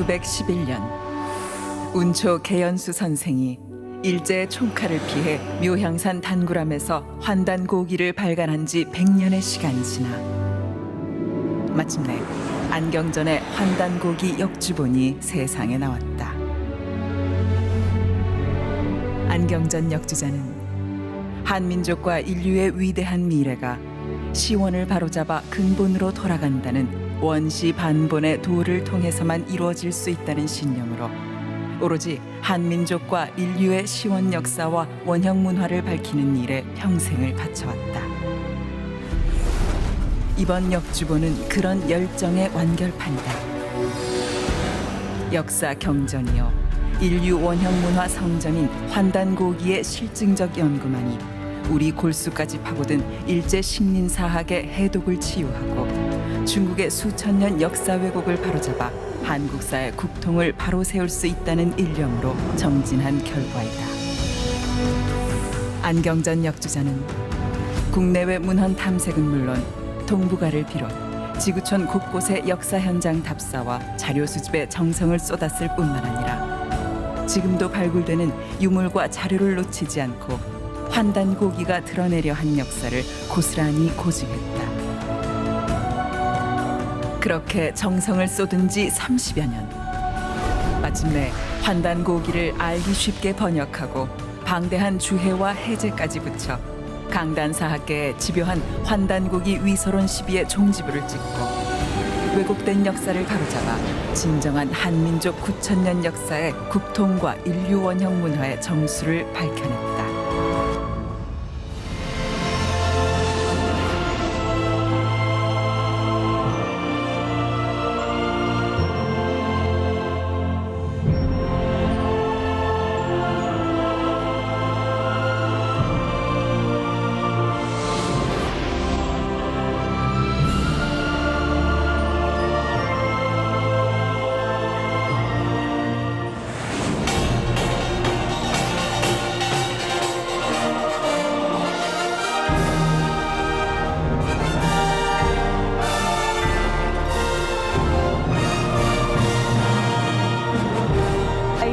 (1911년) 운초 개연수 선생이 일제의 총칼을 피해 묘향산 단구람에서 환단고기를 발간한 지 100년의 시간이 지나 마침내 안경전의 환단고기 역주본이 세상에 나왔다. 안경전 역주자는 한민족과 인류의 위대한 미래가 시원을 바로잡아 근본으로 돌아간다는 원시 반본의 도를 통해서만 이루어질 수 있다는 신념으로 오로지 한민족과 인류의 시원 역사와 원형 문화를 밝히는 일에 평생을 바쳐왔다. 이번 역주본은 그런 열정의 완결판이다. 역사 경전이요 인류 원형 문화 성전인 환단고기의 실증적 연구만이 우리 골수까지 파고든 일제 식민사학의 해독을 치유하고 중국의 수천 년 역사 왜곡을 바로잡아 한국사의 국통을 바로 세울 수 있다는 일념으로 정진한 결과이다. 안경전 역주자는 국내외 문헌 탐색은 물론 동북아를 비롯 지구촌 곳곳의 역사 현장 답사와 자료 수집에 정성을 쏟았을 뿐만 아니라 지금도 발굴되는 유물과 자료를 놓치지 않고 환단고기가 드러내려 한 역사를 고스란히 고증했다. 그렇게 정성을 쏟은 지 30여 년. 마침내 환단고기를 알기 쉽게 번역하고 방대한 주해와 해제까지 붙여 강단사학계에 집요한 환단고기 위서론 시비의 종지부를 찍고 왜곡된 역사를 바로잡아 진정한 한민족 9,000년 역사의 국통과 인류 원형 문화의 정수를 밝혀냈다.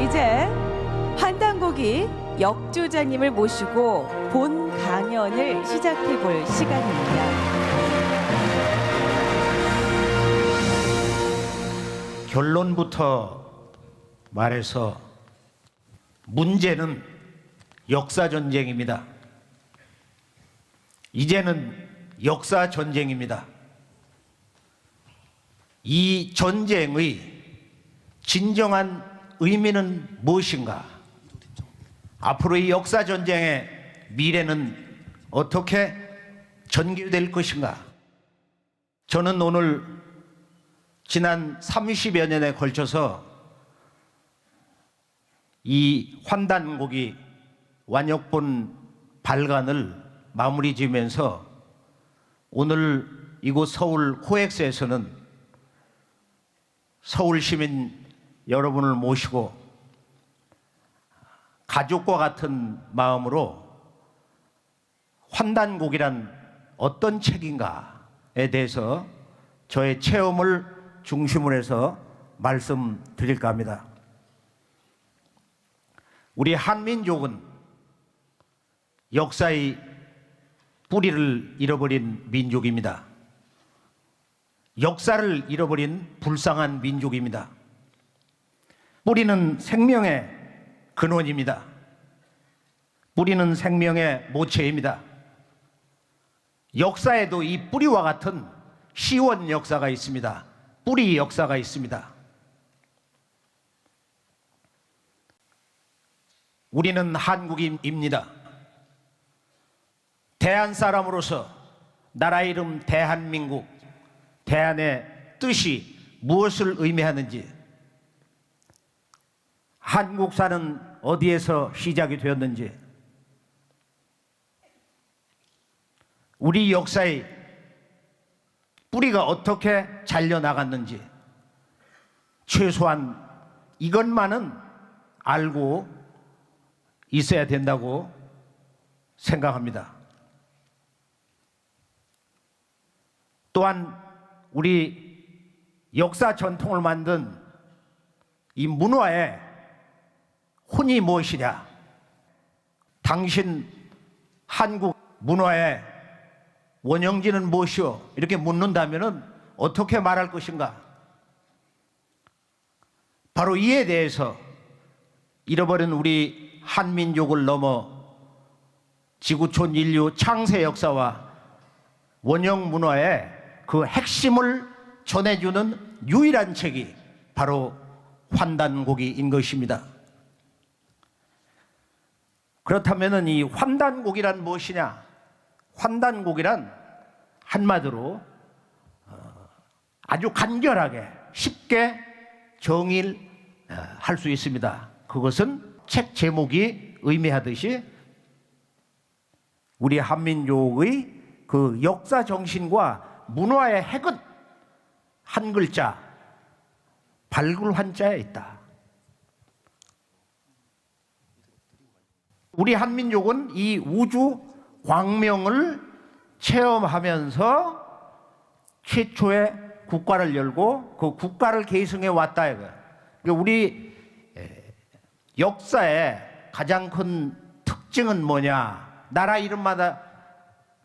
이제 환단고기 역주자님을 모시고 본 강연을 시작해 볼 시간입니다. 결론부터 말해서 문제는 역사 전쟁입니다. 이제는 역사 전쟁입니다. 이 전쟁의 진정한 의미는 무엇인가? 앞으로의 역사 전쟁의 미래는 어떻게 전개될 것인가? 저는 오늘 지난 30여 년에 걸쳐서 이 환단고기 완역본 발간을 마무리 지으면서 오늘 이곳 서울 코엑스에서는 서울 시민 여러분을 모시고 가족과 같은 마음으로 환단곡이란 어떤 책인가에 대해서 저의 체험을 중심으로 해서 말씀드릴까 합니다. 우리 한민족은 역사의 뿌리를 잃어버린 민족입니다. 역사를 잃어버린 불쌍한 민족입니다. 뿌리는 생명의 근원입니다. 뿌리는 생명의 모체입니다. 역사에도 이 뿌리와 같은 시원 역사가 있습니다. 뿌리 역사가 있습니다. 우리는 한국인입니다. 대한 사람으로서 나라 이름 대한민국, 대한의 뜻이 무엇을 의미하는지, 한국사는 어디에서 시작이 되었는지, 우리 역사의 뿌리가 어떻게 잘려나갔는지 최소한 이것만은 알고 있어야 된다고 생각합니다. 또한 우리 역사 전통을 만든 이 문화의 혼이 무엇이냐? 당신 한국 문화의 원형지는 무엇이오? 이렇게 묻는다면 어떻게 말할 것인가? 바로 이에 대해서 잃어버린 우리 한민족을 넘어 지구촌 인류 창세 역사와 원형 문화의 그 핵심을 전해주는 유일한 책이 바로 환단고기인 것입니다. 그렇다면 이 환단고기란 무엇이냐? 환단고기란 한마디로 아주 간결하게 쉽게 정의할 수 있습니다. 그것은 책 제목이 의미하듯이 우리 한민족의 그 역사 정신과 문화의 핵은 한 글자 발굴 한자에 있다. 우리 한민족은 이 우주 광명을 체험하면서 최초의 국가를 열고 그 국가를 계승해 왔다 이거야. 우리 역사의 가장 큰 특징은 뭐냐? 나라 이름마다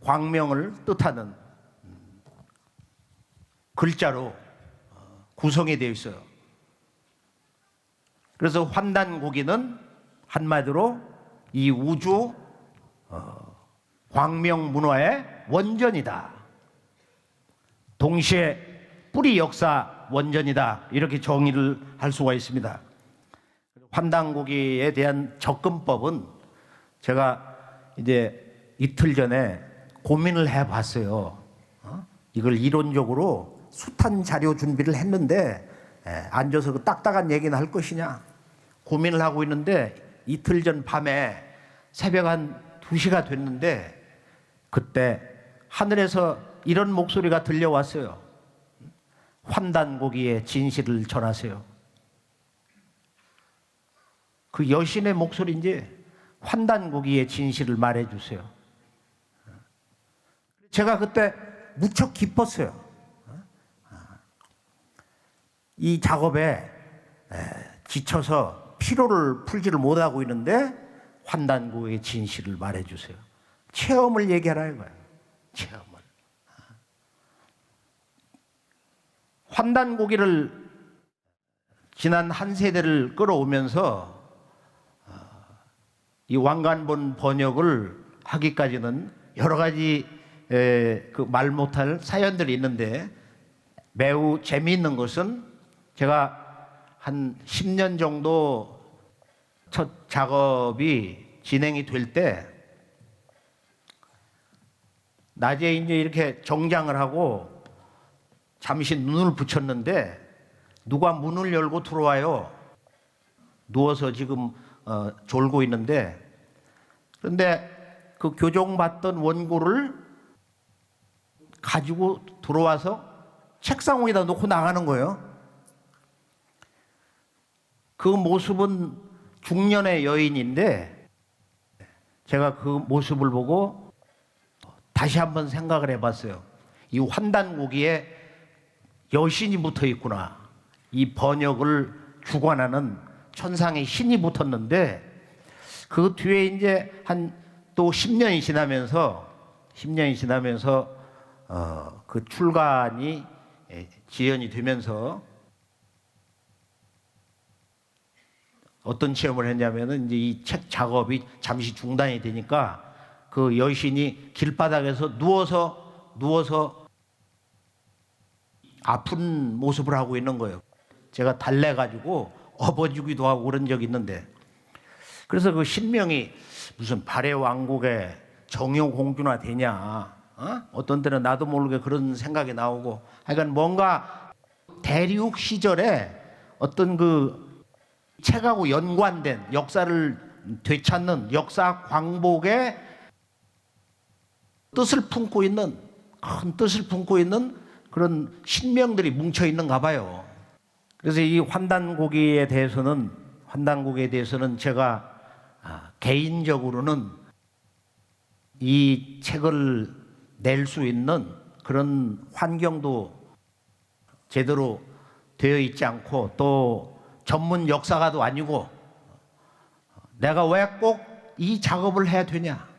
광명을 뜻하는 글자로 구성이 되어 있어요. 그래서 환단고기는 한마디로 이 우주 광명 문화의 원전이다. 동시에 뿌리 역사 원전이다. 이렇게 정의를 할 수가 있습니다. 환단고기에 대한 접근법은 제가 이제 이틀 전에 고민을 해봤어요. 이걸 이론적으로 숱한 자료 준비를 했는데 앉아서 그 딱딱한 얘기는 할 것이냐 고민을 하고 있는데 이틀 전 밤에 새벽 한 2시가 됐는데 그때 하늘에서 이런 목소리가 들려왔어요. 환단고기의 진실을 전하세요. 그 여신의 목소리인지 환단고기의 진실을 말해주세요. 제가 그때 무척 기뻤어요. 이 작업에 지쳐서 피로를 풀지를 못하고 있는데 환단고기의 진실을 말해주세요. 체험을 얘기하라 이거예요. 체험을. 환단고기를 지난 한 세대를 끌어오면서 이 왕관본 번역을 하기까지는 여러 가지 그 말 못할 사연들이 있는데 매우 재미있는 것은 제가 한 10년 정도 첫 작업이 진행이 될 때 낮에 이제 이렇게 정장을 하고 잠시 눈을 붙였는데 누가 문을 열고 들어와요. 누워서 지금 졸고 있는데 그런데 그 교정받던 원고를 가지고 들어와서 책상 위에다 놓고 나가는 거예요. 그 모습은 중년의 여인인데 제가 그 모습을 보고 다시 한번 생각을 해봤어요. 이 환단고기에 여신이 붙어 있구나. 이 번역을 주관하는 천상의 신이 붙었는데 그 뒤에 이제 한 또 10년이 지나면서 그 출간이 지연이 되면서 어떤 체험을 했냐면은 이제 이 책 작업이 잠시 중단이 되니까 그 여신이 길바닥에서 누워서 아픈 모습을 하고 있는 거예요. 제가 달래가지고 업어주기도 하고 그런 적이 있는데, 그래서 그 신명이 무슨 발해 왕국의 정여 공주나 되냐, 어떤 때는 나도 모르게 그런 생각이 나오고, 하여간 뭔가 대륙 시절에 어떤 그 책하고 연관된 역사를 되찾는 역사 광복의 뜻을 품고 있는, 큰 뜻을 품고 있는 그런 신명들이 뭉쳐 있는가 봐요. 그래서 이 환단고기에 대해서는 제가 개인적으로는 이 책을 낼 수 있는 그런 환경도 제대로 되어 있지 않고, 또 전문 역사가도 아니고, 내가 왜 꼭 이 작업을 해야 되냐.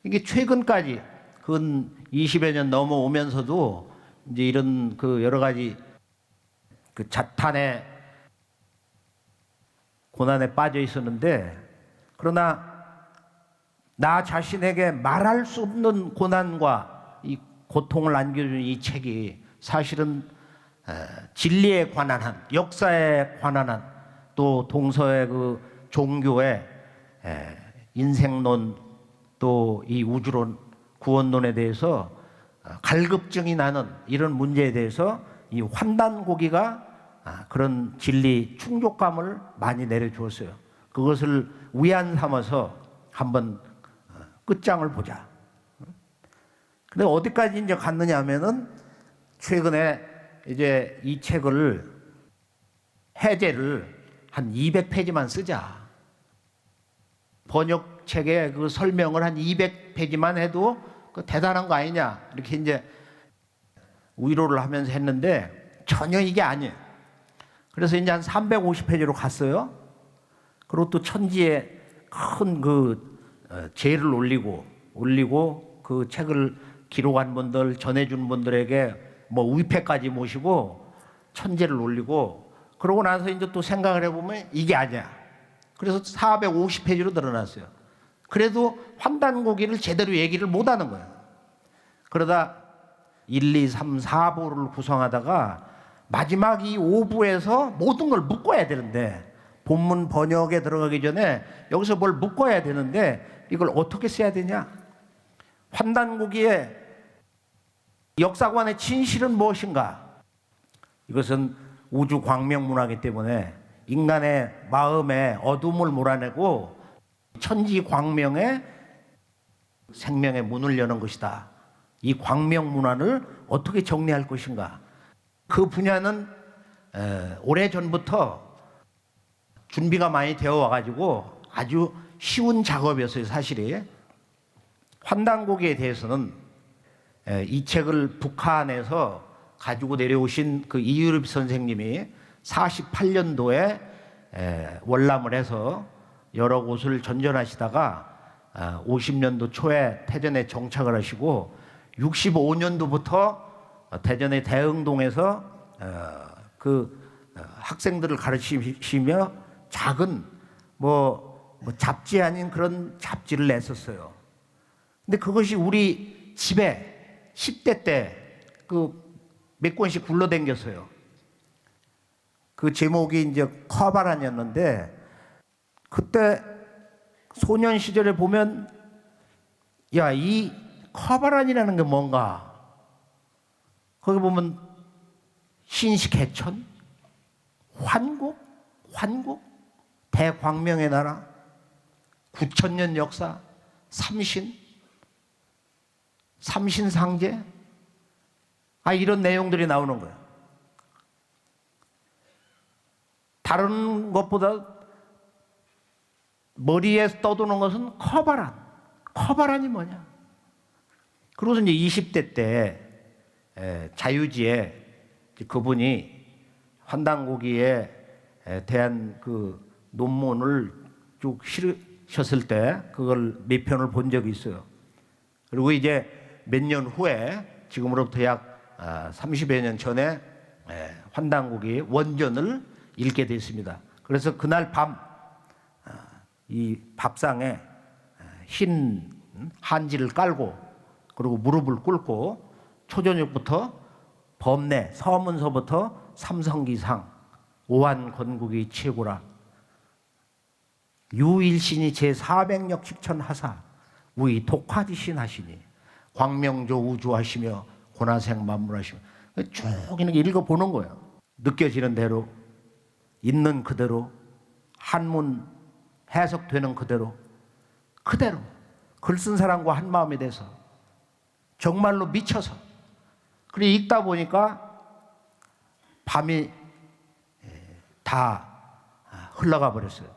이게 최근까지 근 20여 년 넘어오면서도 이제 이런 그 여러 가지 그 자탄의 고난에 빠져 있었는데, 그러나 나 자신에게 말할 수 없는 고난과 이 고통을 안겨준 이 책이 사실은 진리에 관한 한, 역사에 관한 한, 또 동서의 그 종교의 인생론, 또 이 우주론, 구원론에 대해서 갈급증이 나는 이런 문제에 대해서 이 환단고기가 그런 진리 충족감을 많이 내려주었어요. 그것을 위안 삼아서 한번 끝장을 보자. 근데 어디까지 이제 갔느냐 하면은 최근에 이제 이 책을 해제를 한 200페이지만 쓰자. 번역책에 그 설명을 한 200페이지만 해도 그 대단한 거 아니냐. 이렇게 이제 위로를 하면서 했는데 전혀 이게 아니에요. 그래서 이제 한 350페이지로 갔어요. 그리고 또 천지에 큰 그 제를 올리고 그 책을 기록한 분들, 전해준 분들에게 뭐 위패까지 모시고 천재를 올리고, 그러고 나서 이제 또 생각을 해보면 이게 아니야. 그래서 450페이지로 늘어났어요. 그래도 환단고기를 제대로 얘기를 못하는 거예요. 그러다 1, 2, 3, 4부를 구성하다가 마지막 이 5부에서 모든 걸 묶어야 되는데, 본문 번역에 들어가기 전에 여기서 뭘 묶어야 되는데 이걸 어떻게 써야 되냐? 환단고기의 역사관의 진실은 무엇인가? 이것은 우주 광명 문화이기 때문에 인간의 마음에 어둠을 몰아내고 천지 광명의 생명의 문을 여는 것이다. 이 광명 문화를 어떻게 정리할 것인가? 그 분야는 오래전부터 준비가 많이 되어 와가지고 아주 쉬운 작업이었어요, 사실이. 환단고기에 대해서는 이 책을 북한에서 가지고 내려오신 그 이유립 선생님이 48년도에 월남을 해서 여러 곳을 전전하시다가 50년도 초에 태전에 정착을 하시고 65년도부터 대전의 대흥동에서 그 학생들을 가르치시며 작은 뭐 잡지 아닌 그런 잡지를 냈었어요. 근데 그것이 우리 집에 10대 때 그 몇 권씩 굴러댕겼어요. 그 제목이 이제 커바란이었는데, 그때 소년 시절에 보면 야, 이 커바란이라는 게 뭔가, 거기 보면 신식해천, 환국, 대광명의 나라, 9,000년 역사, 삼신상제, 이런 내용들이 나오는 거예요. 다른 것보다 머리에 떠도는 것은 커바란. 커바란이 뭐냐? 그러고서 이제 20대 때 자유지에 그분이 환단고기에 대한 그 논문을 쭉 실으셨을 때 그걸 몇 편을 본 적이 있어요. 그리고 이제 몇 년 후에 지금으로부터 약 30여 년 전에 환단고기 원전을 읽게 됐습니다. 그래서 그날 밤 이 밥상에 흰 한지를 깔고 그리고 무릎을 꿇고 초저녁부터 법내 서문서부터 삼성기상 오한건국이 최고라 유일신이 제400역 식천하사 우이 독화지신 하시니 광명조 우주하시며 고나생 만물하시며 쭉 이렇게 읽어보는 거예요. 느껴지는 대로 있는 그대로 한문 해석되는 그대로 글 쓴 사람과 한 마음이 돼서 정말로 미쳐서 그래 읽다 보니까 밤이 다 흘러가 버렸어요.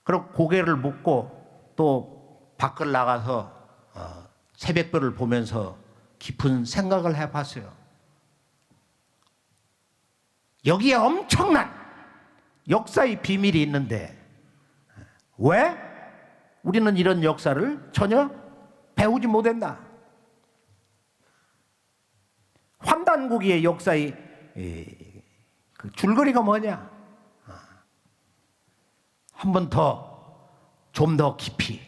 그리고 고개를 묶고 또 밖을 나가서 새벽별을 보면서 깊은 생각을 해봤어요. 여기에 엄청난 역사의 비밀이 있는데 왜 우리는 이런 역사를 전혀 배우지 못했나? 환단고기의 역사의 그 줄거리가 뭐냐? 한 번 더, 좀 더 깊이,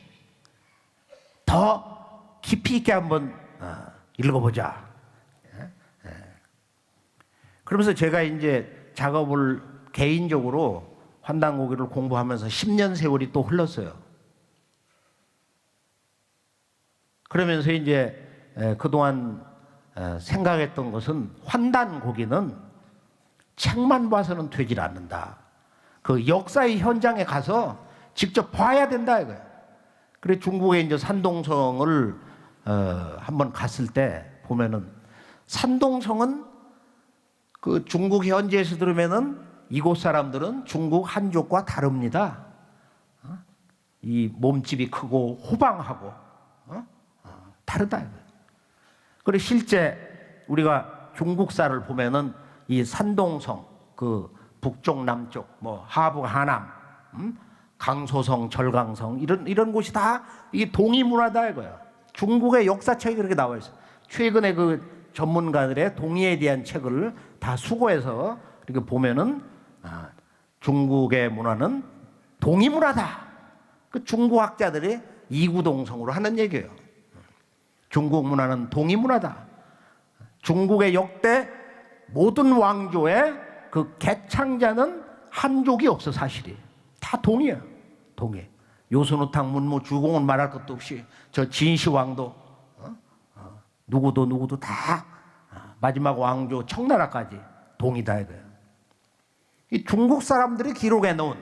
더 깊이 있게 한번 읽어보자. 그러면서 제가 이제 작업을 개인적으로 환단고기를 공부하면서 10년 세월이 또 흘렀어요. 그러면서 이제 그동안 생각했던 것은 환단고기는 책만 봐서는 되질 않는다. 그 역사의 현장에 가서 직접 봐야 된다 이거예요. 그래 중국의 이제 산동성을 한번 갔을 때 보면은 산동성은 그 중국 현지에서 들으면은 이곳 사람들은 중국 한족과 다릅니다. 이 몸집이 크고 호방하고 다르다. 그리고 실제 우리가 중국사를 보면은 이 산동성, 그 북쪽 남쪽, 뭐 하북 하남, 강소성, 절강성 이런 곳이 다 이 동이 문화다 이거야. 중국의 역사책이 그렇게 나와 있어. 최근에 그 전문가들의 동의에 대한 책을 다 수고해서 이렇게 보면은 중국의 문화는 동이 문화다. 그 중국 학자들이 이구동성으로 하는 얘기예요. 중국 문화는 동이 문화다. 중국의 역대 모든 왕조의 그 개창자는 한족이 없어 사실이. 다 동이야. 동이. 요순우탕 문무 주공은 말할 것도 없이 저 진시황도 누구도 다 마지막 왕조 청나라까지 동이다 이거예요. 이 중국 사람들이 기록해 놓은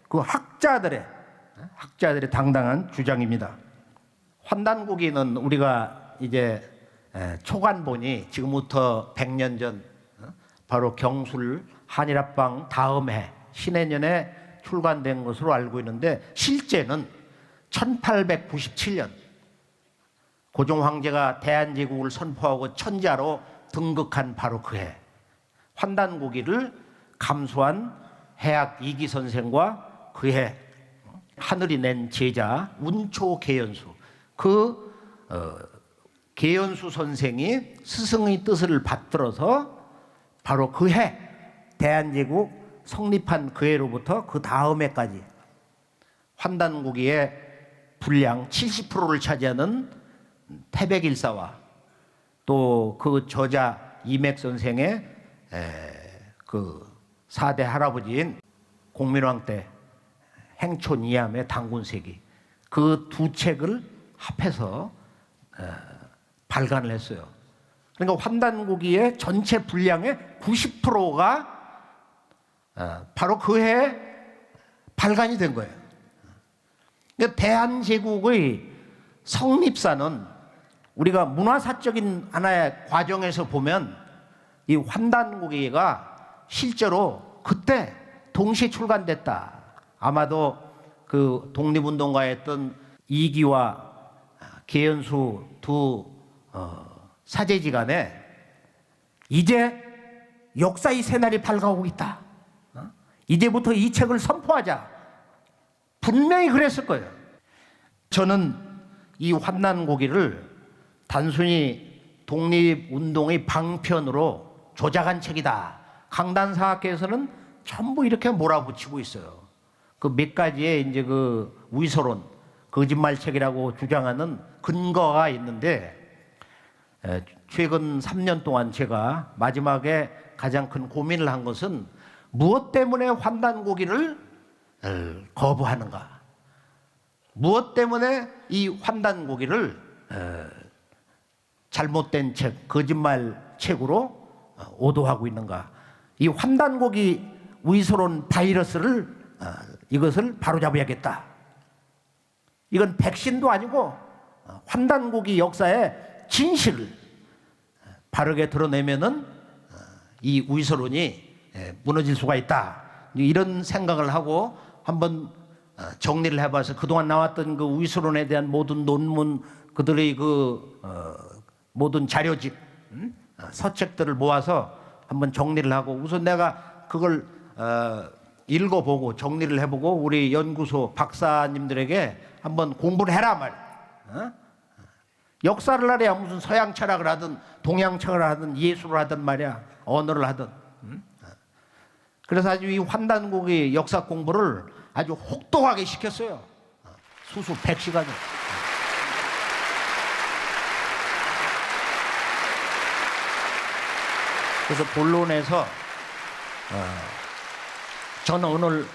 그 학자들의 당당한 주장입니다. 환단고기는 우리가 이제 초간본이 지금부터 100년 전 바로 경술 한일합방 다음 해 신해년에 출간된 것으로 알고 있는데 실제는 1897년 고종 황제가 대한제국을 선포하고 천자로 등극한 바로 그 해 환단고기를 감수한 해학 이기 선생과 그해 하늘이 낸 제자 운초 계연수 그 계연수 선생이 스승의 뜻을 받들어서 바로 그 해 대한제국 성립한 그 해로부터 그 다음 해까지 환단고기의 분량 70%를 차지하는 태백일사와 또 그 저자 이맥 선생의 그 4대 할아버지인 공민왕 때 행촌 이암의 당군세기 그 두 책을 합해서 발간을 했어요. 그러니까 환단고기의 전체 분량의 90%가 바로 그 해에 발간이 된 거예요. 그러니까 대한제국의 성립사는 우리가 문화사적인 하나의 과정에서 보면 이 환단고기가 실제로 그때 동시에 출간됐다. 아마도 그 독립운동가였던 이기와 계연수 두 사제지간에 이제 역사의 새날이 밝아오고 있다. 이제부터 이 책을 선포하자. 분명히 그랬을 거예요. 저는 이 환난고기를 단순히 독립운동의 방편으로 조작한 책이다. 강단사학계에서는 전부 이렇게 몰아붙이고 있어요. 그 몇 가지의 이제 그 위서론, 거짓말책이라고 주장하는 근거가 있는데, 최근 3년 동안 제가 마지막에 가장 큰 고민을 한 것은 무엇 때문에 환단고기를 거부하는가? 무엇 때문에 이 환단고기를 잘못된 책, 거짓말 책으로 오도하고 있는가? 이 환단고기 위서론 바이러스를 이것을 바로잡아야겠다. 이건 백신도 아니고 환단고기 역사의 진실을 바르게 드러내면은 이 위서론이 무너질 수가 있다. 이런 생각을 하고 한번 정리를 해봐서 그동안 나왔던 그 위서론에 대한 모든 논문, 그들의 그 모든 자료집, 서책들을 모아서 한번 정리를 하고, 우선 내가 그걸 읽어보고 정리를 해보고 우리 연구소 박사님들에게 한번 공부를 해라 말이야. 역사를 알아야 무슨 서양 철학을 하든 동양 철학을 하든 예술을 하든 말이야, 언어를 하든. 그래서 아주 이 환단고기 역사 공부를 아주 혹독하게 시켰어요. 수수 100시간을. 그래서 본론에서 저는 오늘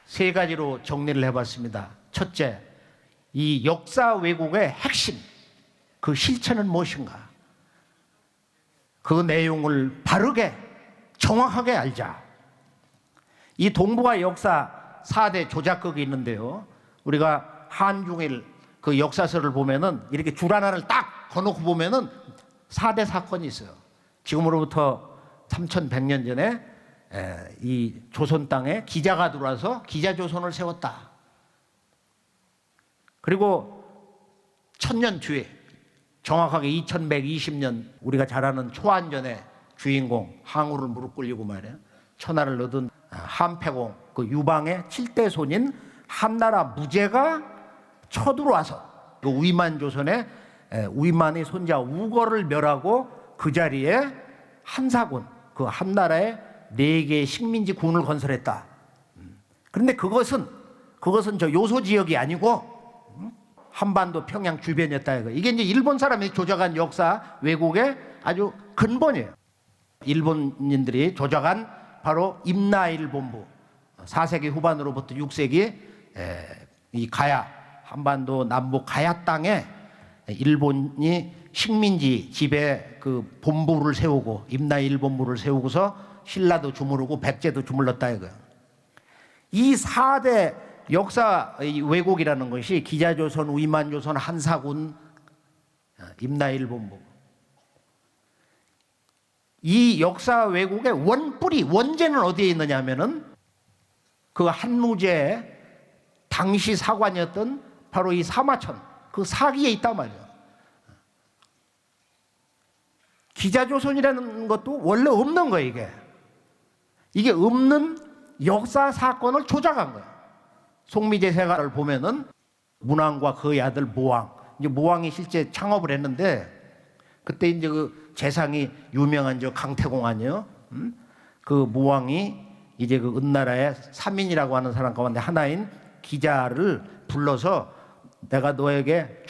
세 가지로 정리를 해봤습니다. 첫째, 이 역사 왜곡의 핵심, 그 실체는 무엇인가? 그 내용을 바르게 정확하게 알자. 이 동북아 역사 4대 조작극이 있는데요, 우리가 한중일 그 역사서를 보면은 이렇게 줄 하나를 딱 거놓고 보면은 4대 사건이 있어요. 지금으로부터 3100년 전에 이 조선 땅에 기자가 들어와서 기자조선을 세웠다. 그리고 1000년 뒤에 정확하게 2120년 우리가 잘 아는 초안전의 주인공 항우를 무릎 꿇리고 말이야, 천하를 얻은 한패공, 그 유방의 7대 손인 한나라 무제가 쳐들어와서 그 위만 조선의 위만의 손자 우거를 멸하고 그 자리에 한사군, 그 한나라의 4개의 식민지 군을 건설했다. 그런데 그것은 저 요소 지역이 아니고 한반도 평양 주변이었다. 이게 이제 일본 사람이 조작한 역사 왜곡의 아주 근본이에요. 일본인들이 조작한 바로 임나일 본부, 4세기 후반으로부터 6세기 이 가야, 한반도 남북 가야 땅에 일본이 식민지 집에 그 본부를 세우고 임나일 본부를 세우고서 신라도 주무르고 백제도 주물렀다 이거예요. 이 4대 역사 왜곡이라는 것이 기자조선, 위만조선, 한사군, 임나일 본부. 이 역사 왜곡의 원뿌리, 원죄는 어디에 있느냐 하면은 그 한무제의 당시 사관이었던 바로 이 사마천, 그 사기에 있단 말이에요. 기자조선이라는 것도 원래 없는 거예요, 이게. 이게 없는 역사 사건을 조작한 거예요. 송미제 세가를 보면은 문왕과 그의 아들 모왕, 이제 모왕이 실제 창업을 했는데 그때 이제 그 재상이 유명한 저 강태공 아니에요? 그 모왕이 이제 그 은나라의 삼인이라고 하는 사람 가운데 하나인 기자를 불러서 내가 너에게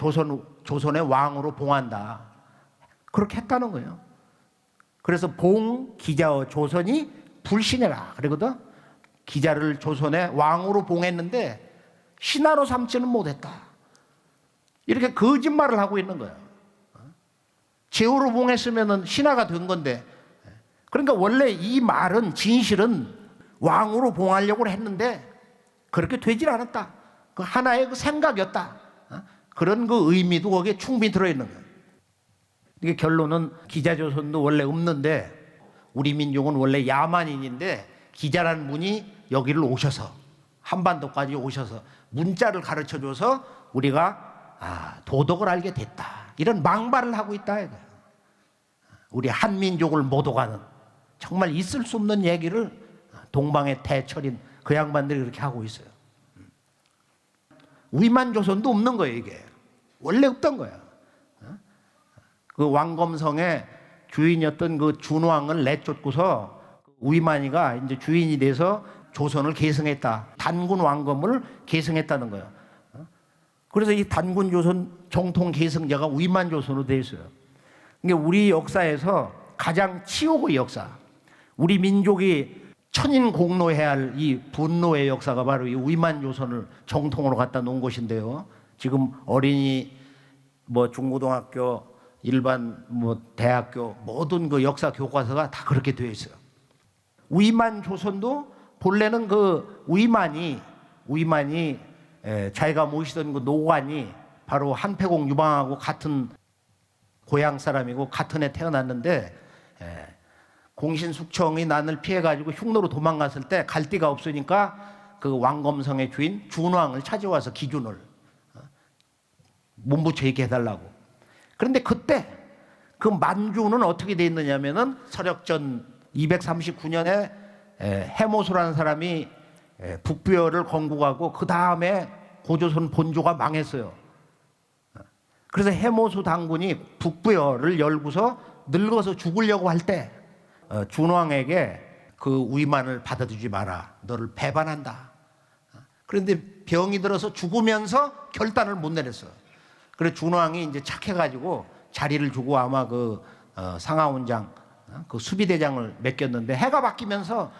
조선의 왕으로 봉한다. 그렇게 했다는 거예요. 그래서 봉 기자의 조선이 불신해라 그러거든. 기자를 조선의 왕으로 봉했는데 신하로 삼지는 못했다. 이렇게 거짓말을 하고 있는 거예요. 제후로 봉했으면 신하가 된 건데, 그러니까 원래 이 말은 진실은 왕으로 봉하려고 했는데 그렇게 되질 않았다. 그 하나의 그 생각이었다. 그런 그 의미도 거기에 충분히 들어있는 거예요. 이게 결론은 기자조선도 원래 없는데 우리 민족은 원래 야만인인데 기자라는 분이 여기를 오셔서 한반도까지 오셔서 문자를 가르쳐줘서 우리가 도덕을 알게 됐다. 이런 망발을 하고 있다 이거예요. 우리 한민족을 모독하는 정말 있을 수 없는 얘기를 동방의 대철인 그 양반들이 그렇게 하고 있어요. 위만조선도 없는 거예요 이게. 원래 없던 거야. 그 왕검성의 주인이었던 그 준왕을 내쫓고서 위만이가 이제 주인이 돼서 조선을 계승했다. 단군 왕검을 계승했다는 거예요. 그래서 이 단군 조선 정통 계승자가 위만조선으로 되어 있어요. 그러니까 우리 역사에서 가장 치욕의 역사, 우리 민족이 천인공노해야 할 이 분노의 역사가 바로 이 위만조선을 정통으로 갖다 놓은 것인데요. 지금 어린이 뭐 중고등학교 일반 뭐 대학교 모든 그 역사 교과서가 다 그렇게 되어 있어요. 위만조선도 본래는 그 위만이 자기가 모시던 그 노관이 바로 한패공 유방하고 같은 고향 사람이고 같은 해 태어났는데 공신숙청이 난을 피해가지고 흉노로 도망갔을 때 갈 데가 없으니까 그 왕검성의 주인 준왕을 찾아와서 기준을 몸부쳐 있게 해달라고. 그런데 그때 그 만주는 어떻게 돼 있느냐면은 서력전 239년에 해모수라는 사람이 북부여를 건국하고 그 다음에 고조선 본조가 망했어요. 그래서 해모수 당군이 북부여를 열고서 늙어서 죽으려고 할 때 준왕에게 그 위만을 받아주지 마라. 너를 배반한다. 그런데 병이 들어서 죽으면서 결단을 못 내렸어. 그래서 준왕이 이제 착해가지고 자리를 주고 아마 그 상하원장 그 수비대장을 맡겼는데 해가 바뀌면서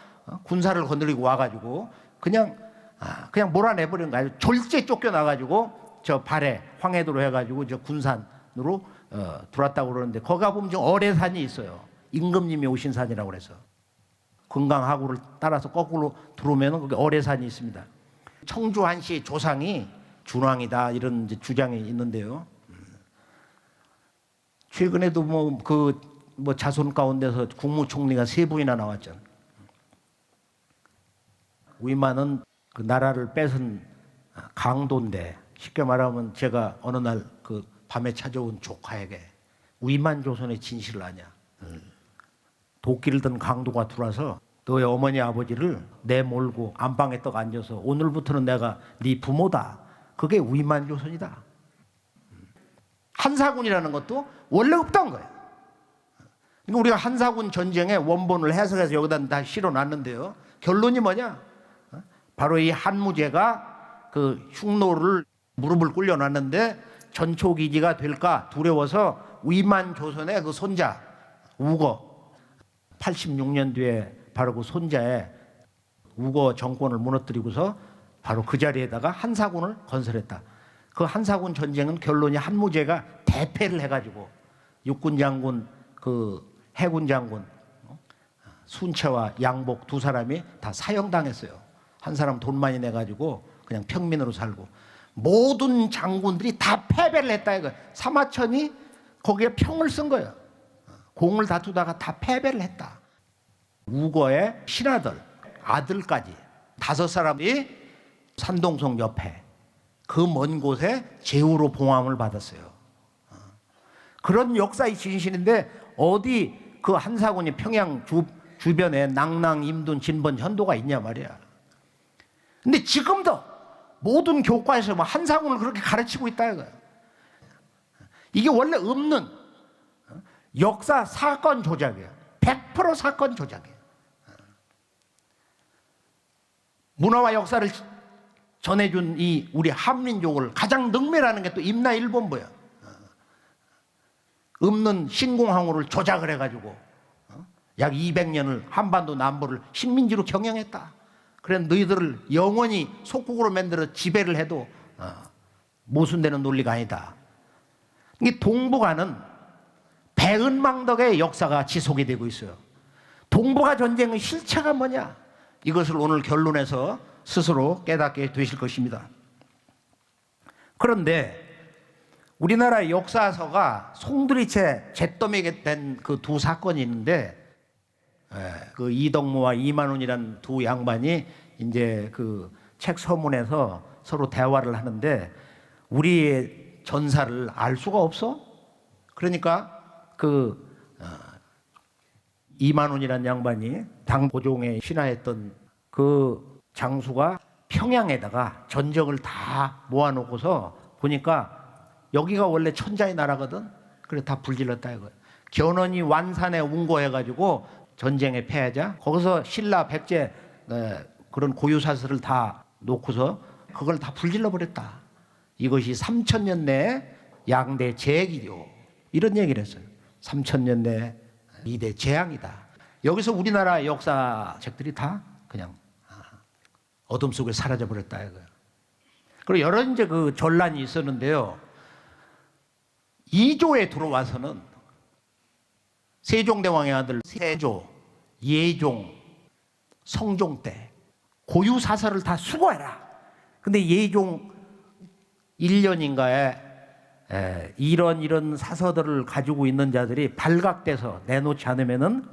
군사를 건드리고 와가지고 그냥 몰아내버린 거야. 졸제 쫓겨나가지고 저 발에 황해도로 해가지고 저 군산으로 들어왔다고 그러는데 거기 가보면 좀 어뢰산이 있어요. 임금님이 오신 산이라고 그래서 금강하구를 따라서 거꾸로 들어오면 거기 어뢰산이 있습니다. 청주 한시의 조상이 준왕이다 이런 이제 주장이 있는데요. 최근에도 뭐 자손 가운데서 국무총리가 3분이나 나왔잖아요. 위만은 그 나라를 뺏은 강도인데 쉽게 말하면 제가 어느 날 그 밤에 찾아온 조카에게 위만 조선의 진실을 아냐. 도끼를 든 강도가 들어와서 너의 어머니 아버지를 내몰고 안방에 떡 앉아서 오늘부터는 내가 네 부모다. 그게 위만 조선이다. 한사군이라는 것도 원래 없던 거예요. 그러니까 우리가 한사군 전쟁의 원본을 해석해서 여기다 다 실어놨는데요. 결론이 뭐냐? 바로 이 한무제가 그 흉노를 무릎을 꿇려놨는데 전초기지가 될까 두려워서 위만 조선의 그 손자 우거 86년 뒤에 바로 그 손자의 우거 정권을 무너뜨리고서 바로 그 자리에다가 한사군을 건설했다. 그 한사군 전쟁은 결론이 한무제가 대패를 해가지고 육군 장군 그 해군 장군 순채와 양복 두 사람이 다 사형당했어요. 한 사람 돈 많이 내가지고 그냥 평민으로 살고 모든 장군들이 다 패배를 했다 이거. 사마천이 거기에 평을 쓴 거예요. 공을 다투다가 다 패배를 했다. 우거의 신하들 아들까지 5사람이 산동성 옆에 그 먼 곳에 제후로 봉함을 받았어요. 그런 역사의 진실인데 어디 그 한사군이 평양 주변에 낭랑, 임둔, 진번, 현도가 있냐 말이야. 근데 지금도 모든 교과에서 뭐 한사군을 그렇게 가르치고 있다 이거야. 이게 원래 없는 역사 사건 조작이에요. 100% 사건 조작이에요. 문화와 역사를 전해준 이 우리 한민족을 가장 능멸하는 게 또 임나일본부야. 없는 신공항우를 조작을 해가지고 약 200년을 한반도 남부를 식민지로 경영했다. 그래 너희들을 영원히 속국으로 만들어 지배를 해도 모순되는 논리가 아니다. 이 동북아는 배은망덕의 역사가 지속이 되고 있어요. 동북아 전쟁의 실체가 뭐냐? 이것을 오늘 결론에서 스스로 깨닫게 되실 것입니다. 그런데 우리나라 역사서가 송두리째 잿더미게 된 그 두 사건이 있는데 그 이덕모와 이만훈이란 두 양반이 이제 그 책 서문에서 서로 대화를 하는데 우리의 전사를 알 수가 없어. 그러니까 이만훈이라는 양반이 당 보종에 신하했던 그 장수가 평양에다가 전적을 다 모아놓고서 보니까 여기가 원래 천자의 나라거든. 그래 다 불질렀다 이거야. 견훤이 완산에 운거해가지고 전쟁에 패하자 거기서 신라 백제 그런 고유사슬을 다 놓고서 그걸 다 불질러 버렸다. 이것이 3000년 내에 양대 재해이죠. 이런 얘기를 했어요. 3000년 내에 2대 재앙이다. 여기서 우리나라 역사책들이 다 그냥 어둠 속에 사라져 버렸다 이거예요. 그리고 여러 이제 그 전란이 있었는데요. 2조에 들어와서는 세종대왕의 아들 세조, 예종, 성종 때 고유 사설을 다 수거해라. 근데 예종 1년인가에 이런 사서들을 가지고 있는 자들이 발각돼서 내놓지 않으면은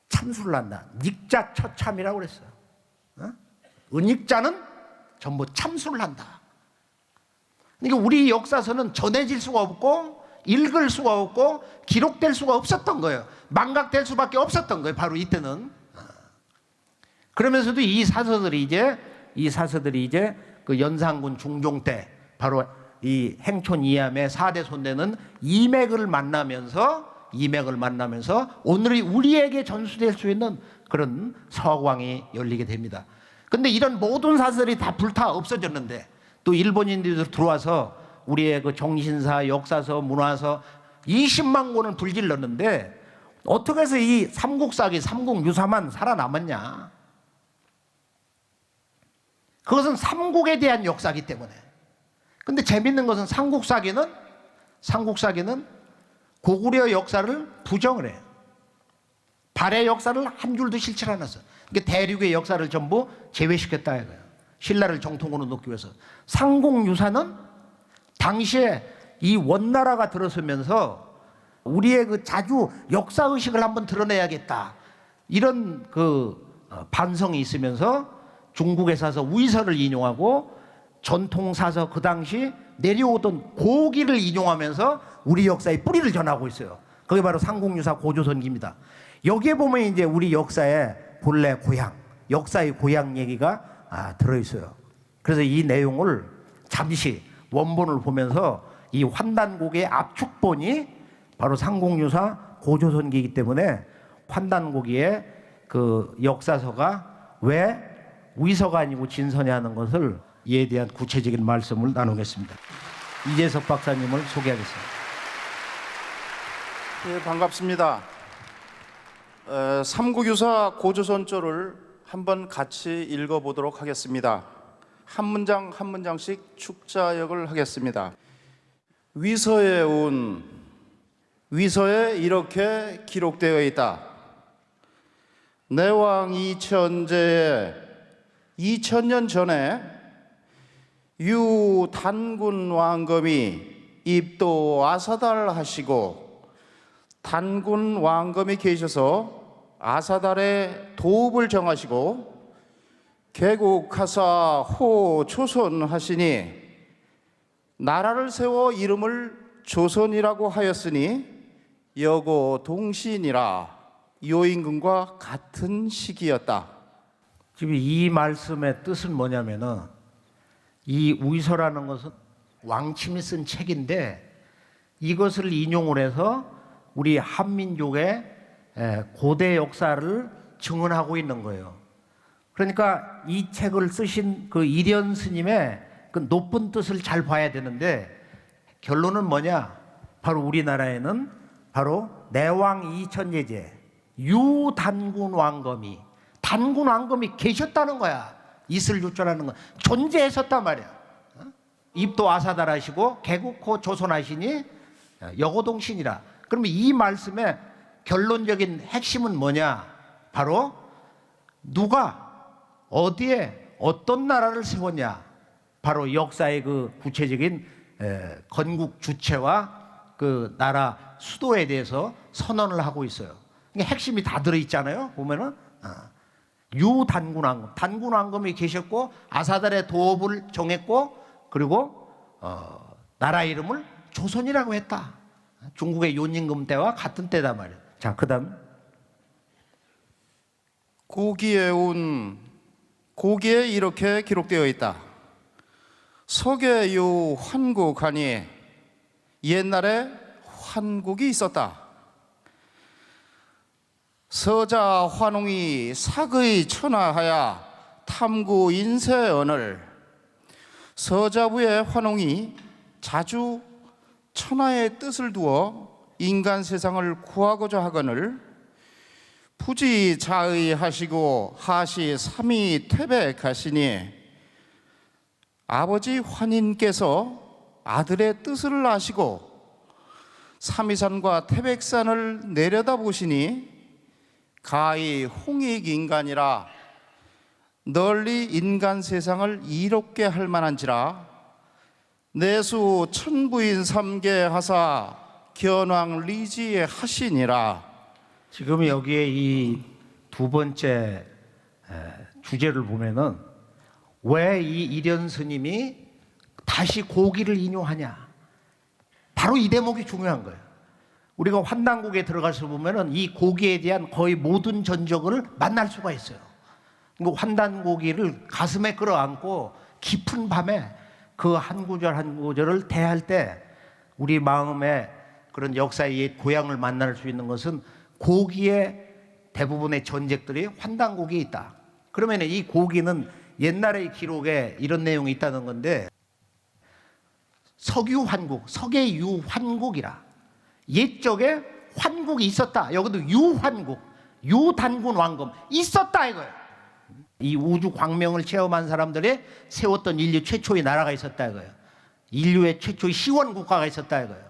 참수를 한다. 닉자 처참이라고 그랬어요. 은닉자는 전부 참수를 한다. 그러니까 우리 역사서는 전해질 수가 없고 읽을 수가 없고 기록될 수가 없었던 거예요. 망각될 수밖에 없었던 거예요. 바로 이때는. 그러면서도 이 사서들이 이제 그 연산군 중종 때 바로 이 행촌 이암의 4대 손대는 이맥을 만나면서 오늘의 우리에게 전수될 수 있는 그런 서광이 열리게 됩니다. 근데 이런 모든 사설이 다 불타 없어졌는데 또 일본인들이 들어와서 우리의 그 정신사, 역사서, 문화서 20만 권을 불질렀는데 어떻게 해서 이 삼국사기, 삼국유사만 살아남았냐? 그것은 삼국에 대한 역사이기 때문에. 근데 재밌는 것은 삼국사기는 고구려 역사를 부정을 해요. 발해 역사를 한 줄도 실체 안 했어. 그러니까 대륙의 역사를 전부 제외시켰다 이거예요. 신라를 정통으로 놓기 위해서. 삼국유사는 당시에 이 원나라가 들어서면서 우리의 그 자주 역사의식을 한번 드러내야겠다. 이런 반성이 있으면서 중국에 사서 우이서를 인용하고 전통사서 그 당시 내려오던 고기를 인용하면서 우리 역사의 뿌리를 전하고 있어요. 그게 바로 삼국유사 고조선기입니다. 여기에 보면 이제 우리 역사의 본래 고향, 역사의 고향 얘기가 들어있어요. 그래서 이 내용을 잠시 원본을 보면서 이 환단곡의 압축본이 바로 삼국유사 고조선기이기 때문에 환단곡의 그 역사서가 왜 위서가 아니고 진서냐 하는 것을 이에 대한 구체적인 말씀을 나누겠습니다. 이재석 박사님을 소개하겠습니다. 네, 반갑습니다. 삼국유사 고조선조를 한번 같이 읽어보도록 하겠습니다. 한 문장 한 문장씩 축자역을 하겠습니다. 위서에 이렇게 기록되어 있다. 내왕 이천제에 2000년 전에 유단군 왕검이 입도 아사달하시고 단군 왕검이 계셔서 아사달의 도읍을 정하시고 개국하사 호 조선 하시니 나라를 세워 이름을 조선이라고 하였으니 여고 동시이니라. 요임금과 같은 시기였다. 지금 이 말씀의 뜻은 뭐냐면은 이 위서라는 것은 왕침이 쓴 책인데 이것을 인용을 해서 우리 한민족의 고대 역사를 증언하고 있는 거예요. 그러니까 이 책을 쓰신 그 이련 스님의 그 높은 뜻을 잘 봐야 되는데 결론은 뭐냐? 바로 우리나라에는 바로 내왕 이천제제 유단군 왕검이 단군 왕검이 계셨다는 거야. 있을 유자라는 건 존재했었단 말이야. 입도 아사달하시고 개국호 조선하시니 여고동신이라. 그러면 이 말씀의 결론적인 핵심은 뭐냐? 바로 누가 어디에 어떤 나라를 세웠냐? 바로 역사의 그 구체적인 건국 주체와 그 나라 수도에 대해서 선언을 하고 있어요. 이게 핵심이 다 들어있잖아요. 보면은 유단군왕금, 단군왕금이 계셨고 아사달의 도읍을 정했고 그리고 나라 이름을 조선이라고 했다. 중국의 윤임금 때와 같은 때다 말이에요. 자, 그다음 고기에 이렇게 기록되어 있다. 서계유 환국하니 옛날에 환국이 있었다. 서자 환웅이 사의 천하하야 탐구 인세언을. 서자부의 환웅이 자주 천하의 뜻을 두어 인간 세상을 구하고자 하거늘 부지자의하시고 하시 삼위 퇴백하시니 아버지 환인께서 아들의 뜻을 아시고 삼위산과 태백산을 내려다보시니 가히 홍익인간이라 널리 인간 세상을 이롭게 할 만한지라 내수 천부인 삼계 하사 견왕 리지 하시니라. 지금 여기에 이 두 번째 주제를 보면은 왜 이 이련 스님이 다시 고기를 인용하냐? 바로 이 대목이 중요한 거예요. 우리가 환단국에 들어가서 보면은 이 고기에 대한 거의 모든 전적을 만날 수가 있어요. 그 환단고기를 가슴에 끌어안고 깊은 밤에 그 한 구절 한 구절을 대할 때 우리 마음에 그런 역사의 옛 고향을 만날 수 있는 것은 고기의 대부분의 전적들이 환단고기에 있다. 그러면 이 고기는 옛날의 기록에 이런 내용이 있다는 건데 석유환국, 석의유환국이라 옛적에 환국이 있었다. 여기도 유환국, 유단군 왕금 있었다 이거예요. 이 우주 광명을 체험한 사람들이 세웠던 인류 최초의 나라가 있었다 이거예요. 인류의 최초의 시원 국가가 있었다 이거예요.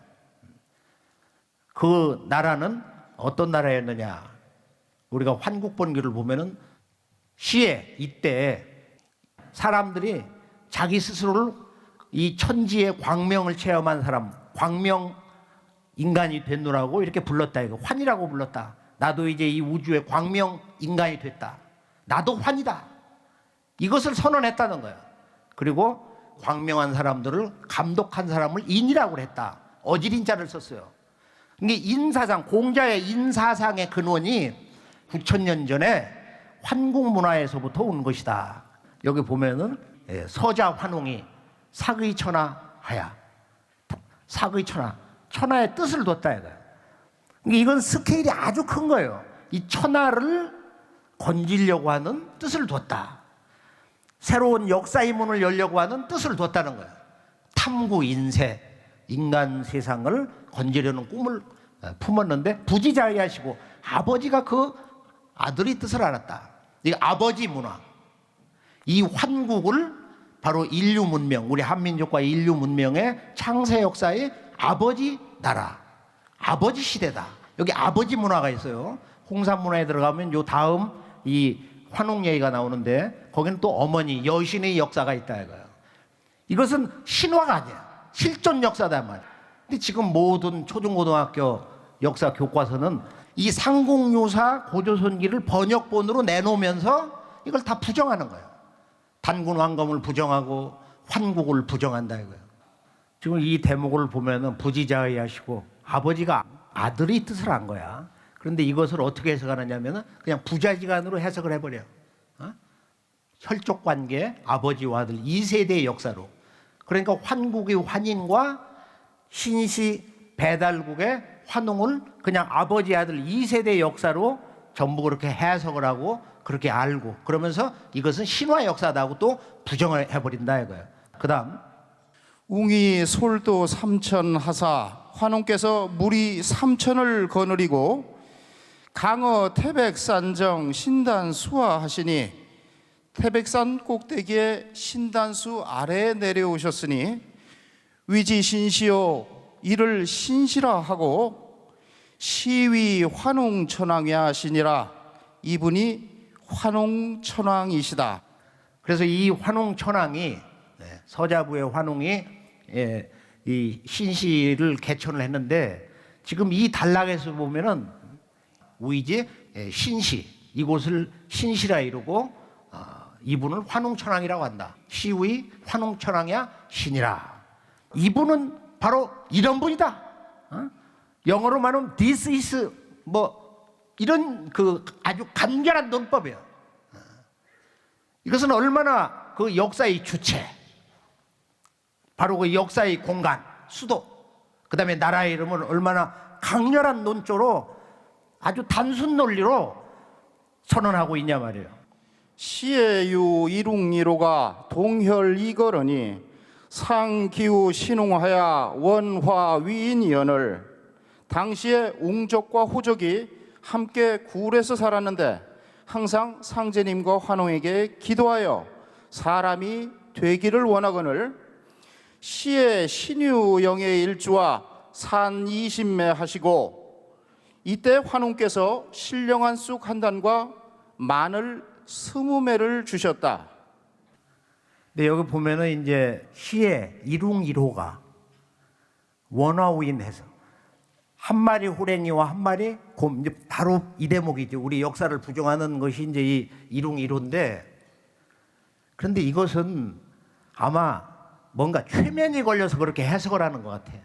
그 나라는 어떤 나라였느냐? 우리가 환국본기를 보면은 시에 이때 사람들이 자기 스스로를 이 천지의 광명을 체험한 사람, 광명 인간이 됐노라고 이렇게 불렀다 이거. 환이라고 불렀다. 나도 이제 이 우주의 광명 인간이 됐다. 나도 환이다. 이것을 선언했다는 거예요. 그리고 광명한 사람들을 감독한 사람을 인이라고 했다. 어지린자를 썼어요. 이게 인사상, 공자의 인사상의 근원이 9,000년 전에 환국 문화에서부터 온 것이다. 여기 보면은 서자 환웅이 사의천하하야. 사의천하. 천하의 뜻을 뒀다 이거예요. 이건 스케일이 아주 큰 거예요. 이 천하를 건지려고 하는 뜻을 뒀다. 새로운 역사의 문을 열려고 하는 뜻을 뒀다는 거예요. 탐구 인세, 인간 세상을 건지려는 꿈을 품었는데 부지자의하시고 아버지가 그 아들의 뜻을 알았다. 이 아버지 문화, 이 환국을 바로 인류 문명, 우리 한민족과 인류 문명의 창세 역사의 아버지 나라, 아버지 시대다. 여기 아버지 문화가 있어요. 홍산 문화에 들어가면 요 다음 이 환웅 얘기가 나오는데 거기는 또 어머니 여신의 역사가 있다 이거예요. 이것은 신화가 아니야. 실존 역사다 말이야. 근데 지금 모든 초중고등학교 역사 교과서는 이 상공유사 고조선기를 번역본으로 내놓으면서 이걸 다 부정하는 거예요. 단군 왕검을 부정하고 환국을 부정한다 이거예요. 지금 이 대목을 보면은 부지자의하시고 아버지가 아들의 뜻을 한 거야. 그런데 이것을 어떻게 해석하느냐면은 그냥 부자지간으로 해석을 해버려. 혈족 관계, 아버지와 아들 2세대의 역사로. 그러니까 환국의 환인과 신시 배달국의 환웅을 그냥 아버지 아들 2세대 역사로 전부 그렇게 해석을 하고 그렇게 알고 그러면서 이것은 신화 역사다고 또 부정을 해버린다 이거예요. 그 다음 웅이 솔도 삼천 하사 환웅께서 무리 3천을 거느리고 강어 태백산정 신단수화 하시니 태백산 꼭대기에 신단수 아래에 내려오셨으니 위지신시오 이를 신시라 하고 시위 환웅천왕이야 하시니라. 이분이 환웅천왕이시다. 그래서 이 환웅천왕이 서자부의 환웅이 이 신시를 개천을 했는데 지금 이 단락에서 보면은 우이지 신시 이곳을 신시라 이루고 이분을 환웅천왕이라고 한다. 시의 환웅천왕이야 신이라. 이분은 바로 이런 분이다. 영어로 말하면 this is 뭐 이런 그 아주 간결한 논법이에요. 이것은 얼마나 그 역사의 주체, 바로 그 역사의 공간, 수도, 그 다음에 나라의 이름은 얼마나 강렬한 논조로 아주 단순 논리로 선언하고 있냐 말이에요. 시에유 이룽이로가 동혈이거러니 상기우 신웅하야 원화위인연을. 당시에 웅족과 호족이 함께 굴에서 살았는데 항상 상제님과 환웅에게 기도하여 사람이 되기를 원하거늘 시의 신유영의 일주와 산 20매 하시고 이때 환웅께서 신령한 쑥 한 단과 마늘 20매를 주셨다. 근데 여기 보면은 이제 시의 이룽이로가 원화우인해서 한 마리 호랭이와 한 마리 곰, 이제 바로 이 대목이죠. 우리 역사를 부정하는 것이 이제 이 이룽이로인데, 그런데 이것은 아마 뭔가 최면이 걸려서 그렇게 해석을 하는 것 같아요.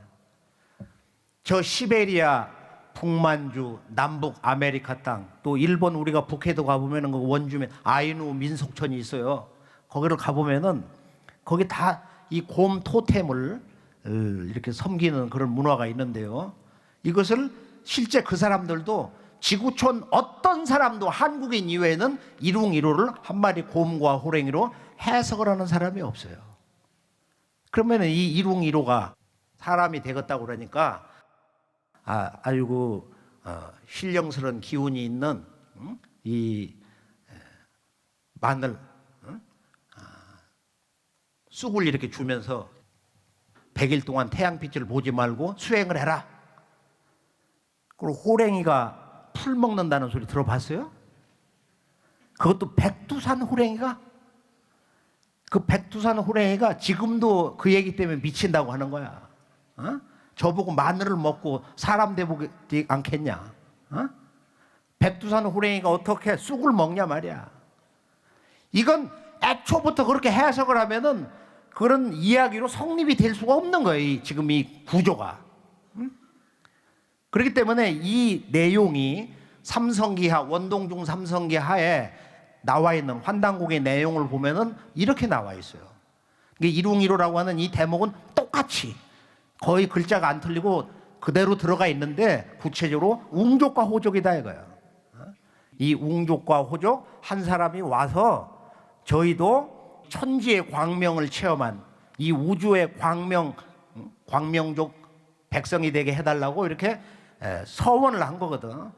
저 시베리아, 북만주, 남북 아메리카 땅, 또 일본 우리가 북해도 가보면은 그 원주민 아이누 민속촌이 있어요. 거기를 가보면은 거기 다 이 곰 토템을 이렇게 섬기는 그런 문화가 있는데요. 이것을 실제 그 사람들도 지구촌 어떤 사람도 한국인 이외에는 이룽이로를 한 마리 곰과 호랭이로 해석을 하는 사람이 없어요. 그러면 이 이룽이로가 사람이 되겠다고 그러니까 아이고 신령스러운 기운이 있는 이 마늘 쑥을 이렇게 주면서 100일 동안 태양빛을 보지 말고 수행을 해라. 그리고 호랭이가 풀 먹는다는 소리 들어봤어요? 그것도 백두산 호랭이가? 그 백두산 호랭이가 지금도 그 얘기 때문에 미친다고 하는 거야. 저보고 마늘을 먹고 사람 돼보지 않겠냐? 백두산 호랭이가 어떻게 쑥을 먹냐 말이야. 이건 애초부터 그렇게 해석을 하면은 그런 이야기로 성립이 될 수가 없는 거예요. 지금 이 구조가. 그렇기 때문에 이 내용이 삼성기하, 원동중 삼성기하에 나와 있는 환단곡의 내용을 보면은 이렇게 나와 있어요. 이룽이로라고 하는 이 대목은 똑같이 거의 글자가 안 틀리고 그대로 들어가 있는데 구체적으로 웅족과 호족이다 이거예요. 이 웅족과 호족 한 사람이 와서 저희도 천지의 광명을 체험한 이 우주의 광명족 백성이 되게 해달라고 이렇게 서원을 한 거거든.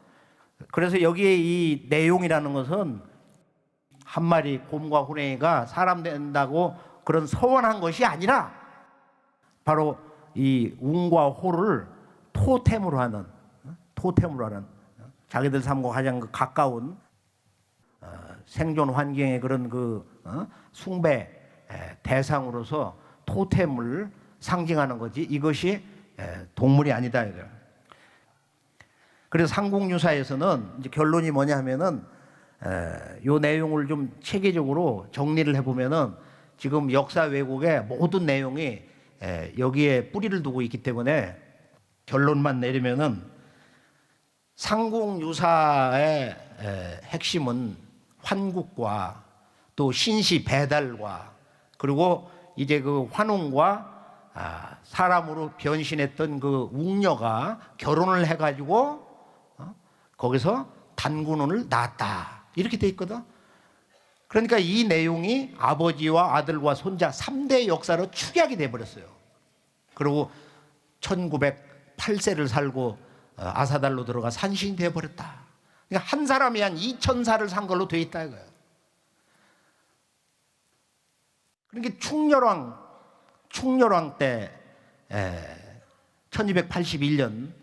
그래서 여기에 이 내용이라는 것은 한 마리 곰과 호랭이가 사람 된다고 그런 서원한 것이 아니라 바로 이 웅과 호를 토템으로 하는 자기들 삶과 가장 가까운 생존 환경의 그런 숭배 대상으로서 토템을 상징하는 거지 이것이 동물이 아니다 이거예요. 그래서 삼국유사에서는 이제 결론이 뭐냐 하면은 요 내용을 좀 체계적으로 정리를 해보면은 지금 역사 왜곡의 모든 내용이 여기에 뿌리를 두고 있기 때문에 결론만 내리면은 삼국유사의 핵심은 환국과 또 신시 배달과 그리고 이제 그 환웅과 사람으로 변신했던 그 웅녀가 결혼을 해가지고 거기서 단군원을 낳았다 이렇게 돼 있거든. 그러니까 이 내용이 아버지와 아들과 손자 3대 역사로 축약이 돼버렸어요. 그리고 1908세를 살고 아사달로 들어가 산신이 돼버렸다. 그러니까 한 사람이 한 2000살을 산 걸로 돼 있다 이거예요. 그러니까 충렬왕 때 1281년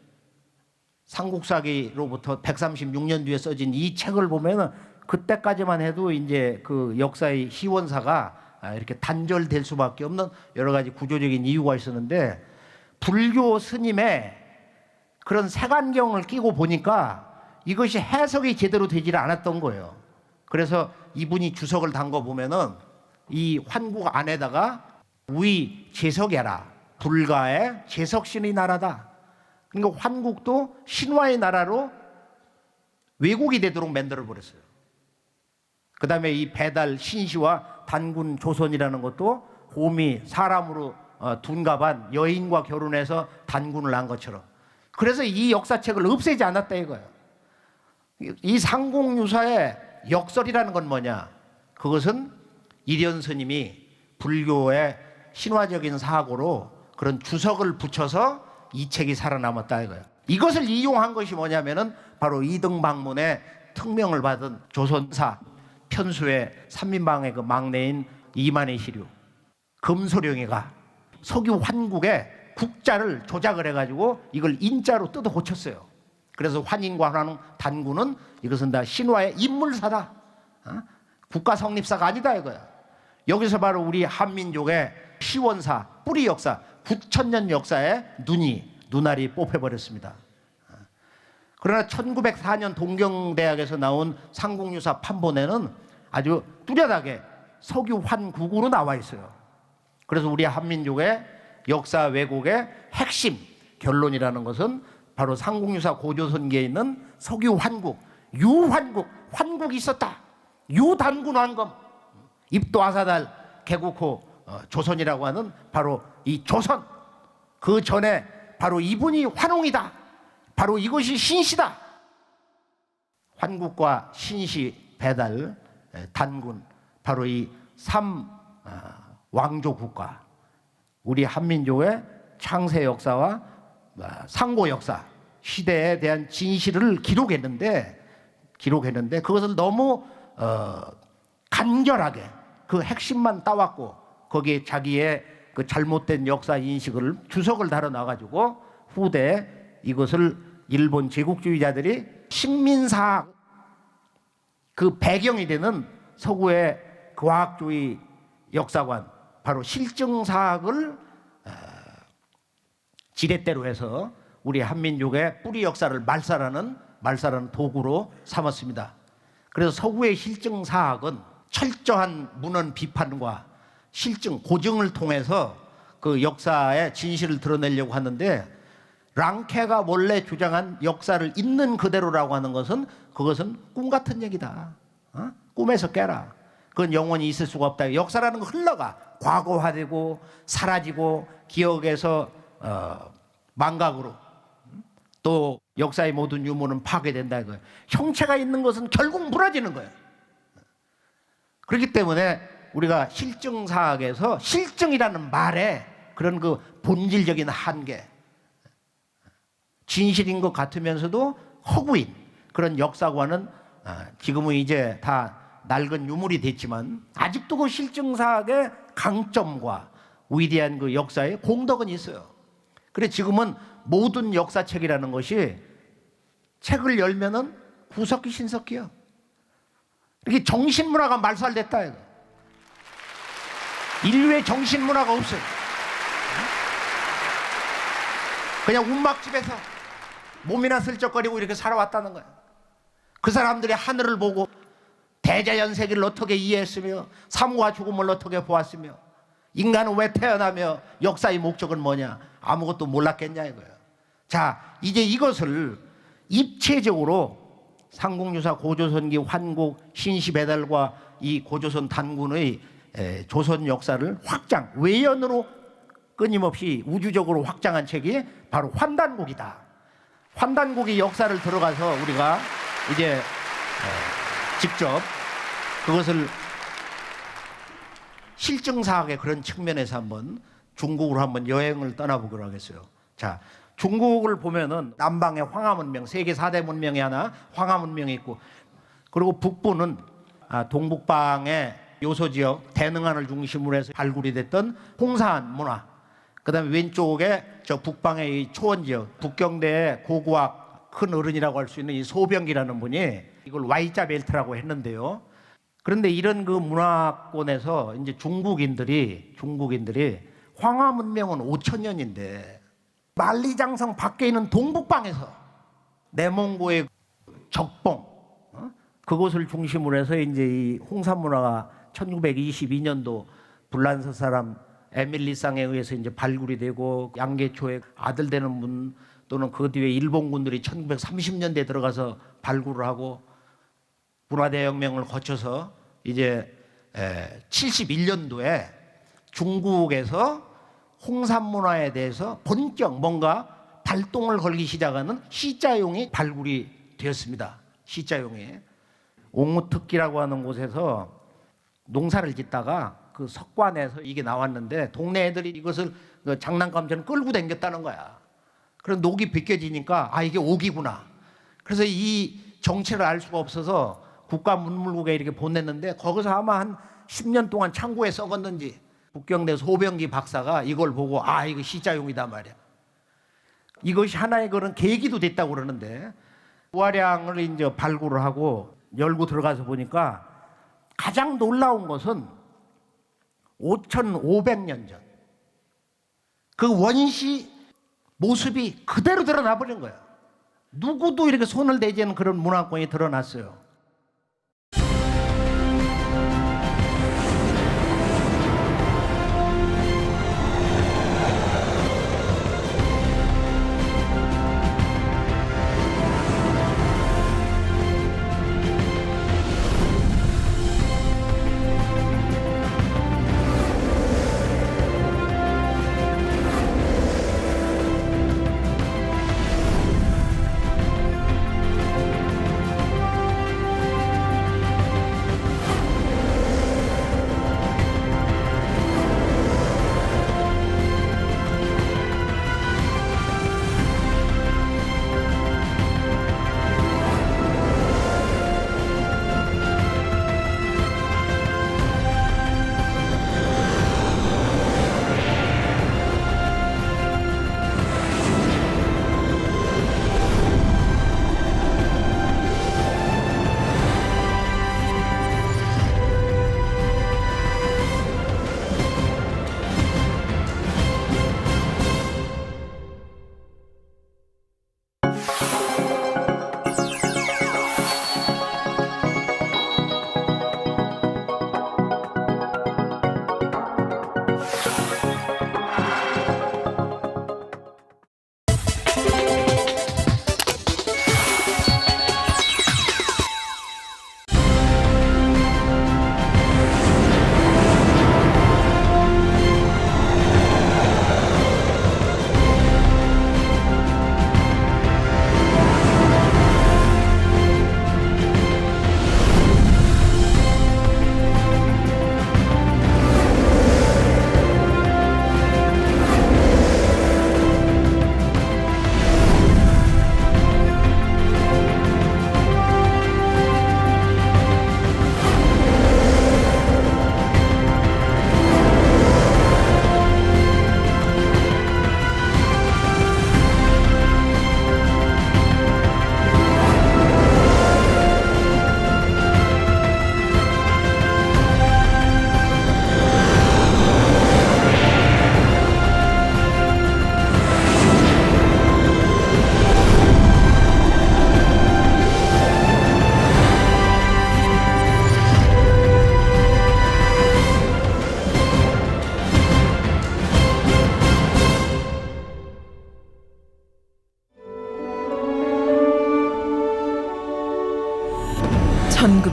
삼국사기로부터 136년 뒤에 써진 이 책을 보면은 그때까지만 해도 이제 그 역사의 희원사가 이렇게 단절될 수밖에 없는 여러 가지 구조적인 이유가 있었는데 불교 스님의 그런 색안경을 끼고 보니까 이것이 해석이 제대로 되질 않았던 거예요. 그래서 이분이 주석을 담궈 보면은 이 환국 안에다가 우이 제석해라, 불가의 제석신의 나라다. 그러니까 환국도 신화의 나라로 왜곡이 되도록 만들어 버렸어요. 그 다음에 이 배달 신시와 단군 조선이라는 것도 곰이 사람으로 둔갑한 여인과 결혼해서 단군을 낳은 것처럼. 그래서 이 역사책을 없애지 않았다 이거예요. 이 상공유사의 역설이라는 건 뭐냐? 그것은 이련 스님이 불교의 신화적인 사고로 그런 주석을 붙여서 이 책이 살아남았다 이거예요. 이것을 이용한 것이 뭐냐면은 바로 이등방문의 특명을 받은 조선사 편수의 삼민방의 그 막내인 이만희 시류 금소령이가 석유 환국의 국자를 조작을 해가지고 이걸 인자로 뜯어 고쳤어요. 그래서 환인과 환왕 단군은 이것은 다 신화의 인물사다. 국가 성립사가 아니다 이거야. 여기서 바로 우리 한민족의 시원사, 뿌리 역사, 9,000년 역사의 눈알이 뽑혀버렸습니다. 그러나 1904년 동경대학에서 나온 상국유사 판본에는 아주 뚜렷하게 석유 환국으로 나와 있어요. 그래서 우리 한민족의 역사 왜곡의 핵심 결론이라는 것은 바로 상국유사 고조선기에 있는 석유 환국, 유환국, 환국이 있었다. 유단군 왕검, 입도 아사달 개국호 조선이라고 하는 바로 이 조선, 그 전에 바로 이분이 환웅이다. 바로 이것이 신시다. 환국과 신시, 배달, 단군, 바로 이 왕조 국가, 우리 한민족의 창세 역사와 상고 역사 시대에 대한 진실을 기록했는데 그것을 너무 간결하게 그 핵심만 따왔고 거기에 자기의 그 잘못된 역사 인식을 주석을 달아 놔가지고 후대에 이것을 일본 제국주의자들이 식민사학 그 배경이 되는 서구의 과학주의 역사관, 바로 실증사학을 지렛대로 해서 우리 한민족의 뿌리 역사를 말살하는 도구로 삼았습니다. 그래서 서구의 실증사학은 철저한 문헌 비판과 실증, 고증을 통해서 그 역사의 진실을 드러내려고 하는데, 랑케가 원래 주장한 역사를 있는 그대로라고 하는 것은 그것은 꿈 같은 얘기다. 꿈에서 깨라. 그건 영원히 있을 수가 없다. 역사라는 건 흘러가 과거화되고 사라지고 기억에서 망각으로, 또 역사의 모든 유무는 파괴된다 이거예요. 형체가 있는 것은 결국 무너지는 거예요. 그렇기 때문에 우리가 실증사학에서 실증이라는 말에 그런 그 본질적인 한계, 진실인 것 같으면서도 허구인 그런 역사관은 지금은 이제 다 낡은 유물이 됐지만 아직도 그 실증사학의 강점과 위대한 그 역사의 공덕은 있어요. 그래 지금은 모든 역사책이라는 것이 책을 열면은 구석기 신석기요. 이렇게 정신문화가 말살됐다 이거. 인류의 정신문화가 없어요. 그냥 운막집에서 몸이나 슬쩍거리고 이렇게 살아왔다는 거예요. 그 사람들이 하늘을 보고 대자연세계를 어떻게 이해했으며 삶과 죽음을 어떻게 보았으며 인간은 왜 태어나며 역사의 목적은 뭐냐, 아무것도 몰랐겠냐 이거예요. 자, 이제 이것을 입체적으로 상국유사 고조선기 환국 신시배달과 이 고조선 단군의 조선 역사를 확장, 외연으로 끊임없이 우주적으로 확장한 책이 바로 환단곡이다. 환단곡의 역사를 들어가서 우리가 이제 직접 그것을 실증사학의 그런 측면에서 한번 중국으로 한번 여행을 떠나보기로 하겠어요. 자, 중국을 보면은 남방에 황하문명, 세계 4대 문명이 하나 황하문명이 있고, 그리고 북부는 동북방의 요소지역 대능안을 중심으로 해서 발굴이 됐던 홍산 문화, 그 다음에 왼쪽에 저 북방의 이 초원지역, 북경대의 고고학 큰 어른이라고 할 수 있는 이 소병기라는 분이 이걸 Y자 벨트라고 했는데요. 그런데 이런 그 문화권에서 이제 중국인들이 황하 문명은 5,000년인데 만리장성 밖에 있는 동북방에서 내몽고의 적봉, 그곳을 중심으로 해서 이제 이 홍삼 문화가 1922년도 불란서 사람 에밀리상에 의해서 이제 발굴이 되고 양계초의 아들 되는 분 또는 그 뒤에 일본군들이 1930년대에 들어가서 발굴을 하고 문화대혁명을 거쳐서 이제 71년도에 중국에서 홍삼 문화에 대해서 본격 뭔가 발동을 걸기 시작하는 시자용이 발굴이 되었습니다. 시자용이 옥무특기라고 하는 곳에서 농사를 짓다가 그 석관에서 이게 나왔는데 동네 애들이 이것을 장난감처럼 끌고 다녔다는 거야. 그럼 녹이 벗겨지니까 아 이게 옥이구나. 그래서 이 정체를 알 수가 없어서 국가문물국에 이렇게 보냈는데 거기서 아마 한 10년 동안 창고에 썩었는지 북경대 소병기 박사가 이걸 보고 아 이거 시자용이다 말이야. 이것이 하나의 그런 계기도 됐다고 그러는데 부화량을 이제 발굴을 하고 열고 들어가서 보니까 가장 놀라운 것은 5,500년 전 그 원시 모습이 그대로 드러나 버린 거예요. 누구도 이렇게 손을 대지 않는 그런 문화권이 드러났어요.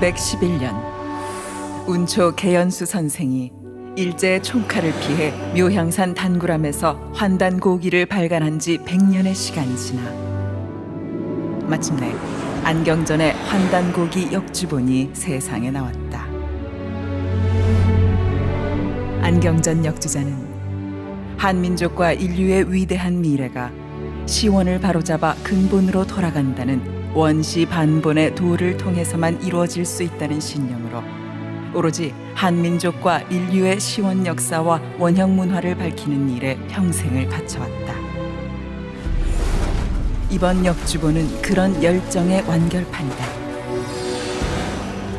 (1911년) 운초 개연수 선생이 일제의 총칼을 피해 묘향산 단구람에서 환단고기를 발간한 지 100년의 시간이 지나 마침내 안경전의 환단고기 역주본이 세상에 나왔다. 안경전 역주자는 한민족과 인류의 위대한 미래가 시원을 바로잡아 근본으로 돌아간다는 원시 반본의 도를 통해서만 이루어질 수 있다는 신념으로 오로지 한민족과 인류의 시원 역사와 원형 문화를 밝히는 일에 평생을 바쳐왔다. 이번 역주본은 그런 열정의 완결판이다.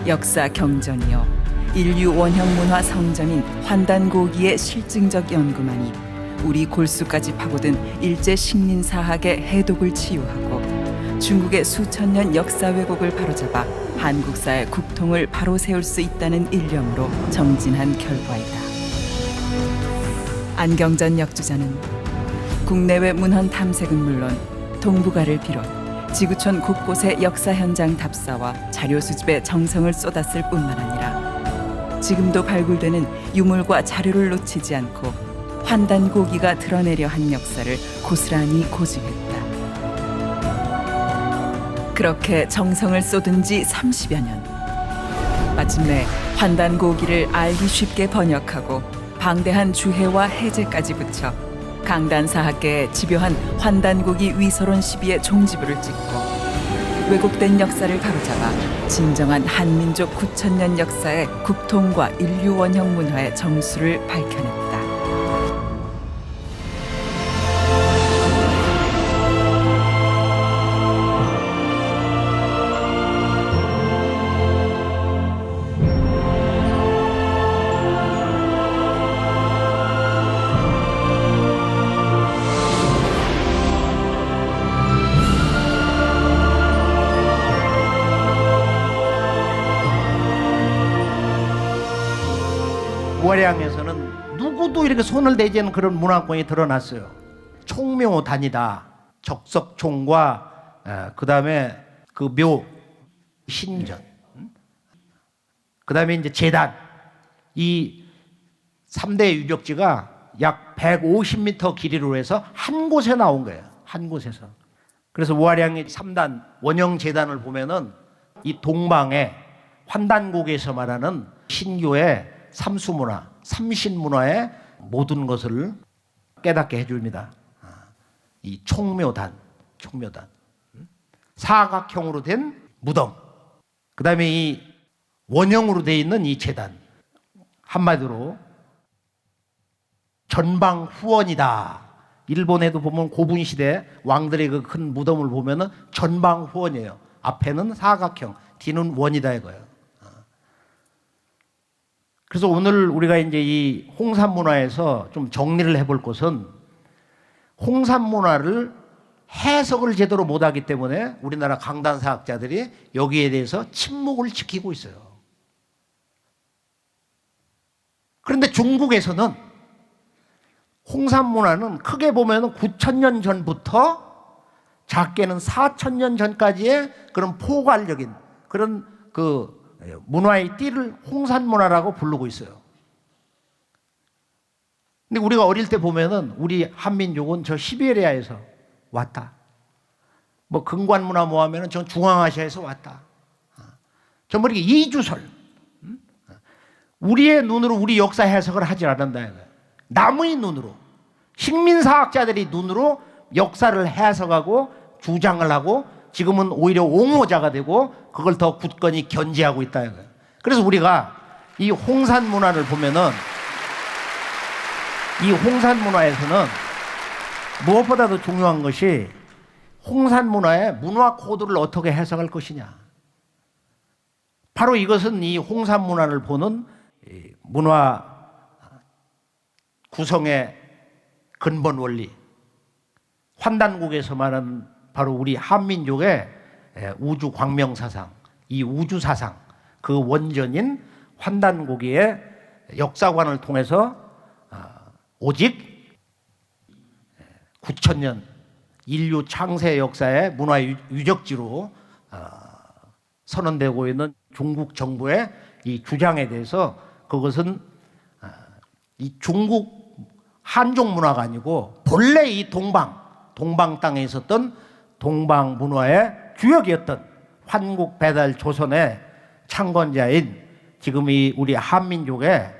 역사 경전이요 인류 원형 문화 성전인 환단고기의 실증적 연구만이 우리 골수까지 파고든 일제 식민사학의 해독을 치유하고 중국의 수천 년 역사 왜곡을 바로잡아 한국사의 국통을 바로 세울 수 있다는 일념으로 정진한 결과이다. 안경전 역주자는 국내외 문헌 탐색은 물론 동북아를 비롯 지구촌 곳곳의 역사 현장 답사와 자료 수집에 정성을 쏟았을 뿐만 아니라 지금도 발굴되는 유물과 자료를 놓치지 않고 환단고기가 드러내려 한 역사를 고스란히 고증했다. 그렇게 정성을 쏟은 지 30여 년. 마침내 환단고기를 알기 쉽게 번역하고 방대한 주해와 해제까지 붙여 강단사학계에 집요한 환단고기 위서론 시비의 종지부를 찍고 왜곡된 역사를 바로잡아 진정한 한민족 9천년 역사의 국통과 인류 원형 문화의 정수를 밝혀냈다. 무화량에서는 누구도 이렇게 손을 대지 않는 그런 문화권이 드러났어요. 총묘단이다. 적석총과 그다음에 그 묘, 신전, 그다음에 이제 제단, 이 3대 유적지가 약 150m 길이로 해서 한 곳에 나온 거예요. 한 곳에서. 그래서 무화량의 3단 원형 제단을 보면은 이 동방의 환단곡에서 말하는 신교의 삼수문화, 삼신문화의 모든 것을 깨닫게 해줍니다. 이 총묘단, 사각형으로 된 무덤, 그 다음에 이 원형으로 되어 있는 이 제단, 한마디로 전방 후원이다. 일본에도 보면 고분 시대 왕들의 그 큰 무덤을 보면은 전방 후원이에요. 앞에는 사각형, 뒤는 원이다 이거예요. 그래서 오늘 우리가 이제 이 홍산 문화에서 좀 정리를 해볼 것은 홍산 문화를 해석을 제대로 못하기 때문에 우리나라 강단사학자들이 여기에 대해서 침묵을 지키고 있어요. 그런데 중국에서는 홍산 문화는 크게 보면 9,000년 전부터 작게는 4,000년 전까지의 그런 포괄적인 그런 그 문화의 띠를 홍산 문화라고 부르고 있어요. 근데 우리가 어릴 때 보면은 우리 한민족은 저 시베리아에서 왔다. 뭐 근관 문화 뭐 하면은 전 중앙아시아에서 왔다. 전부 이렇게 이주설. 우리의 눈으로 우리 역사 해석을 하지 않는다. 남의 눈으로, 식민사학자들이 눈으로 역사를 해석하고 주장을 하고 지금은 오히려 옹호자가 되고 그걸 더 굳건히 견지하고 있다. 그래서 우리가 이 홍산 문화를 보면은 이 홍산 문화에서는 무엇보다도 중요한 것이 홍산 문화의 문화 코드를 어떻게 해석할 것이냐. 바로 이것은 이 홍산 문화를 보는 문화 구성의 근본 원리. 환단국에서 말하는 바로 우리 한민족의 우주 광명 사상, 이 우주 사상, 그 원전인 환단고기의 역사관을 통해서 오직 9,000년 인류 창세 역사의 문화 유적지로 선언되고 있는 중국 정부의 이 주장에 대해서 그것은 이 중국 한족 문화가 아니고 본래 이 동방 땅에 있었던 동방 문화의 주역이었던 환국 배달 조선의 창건자인 지금 이 우리 한민족의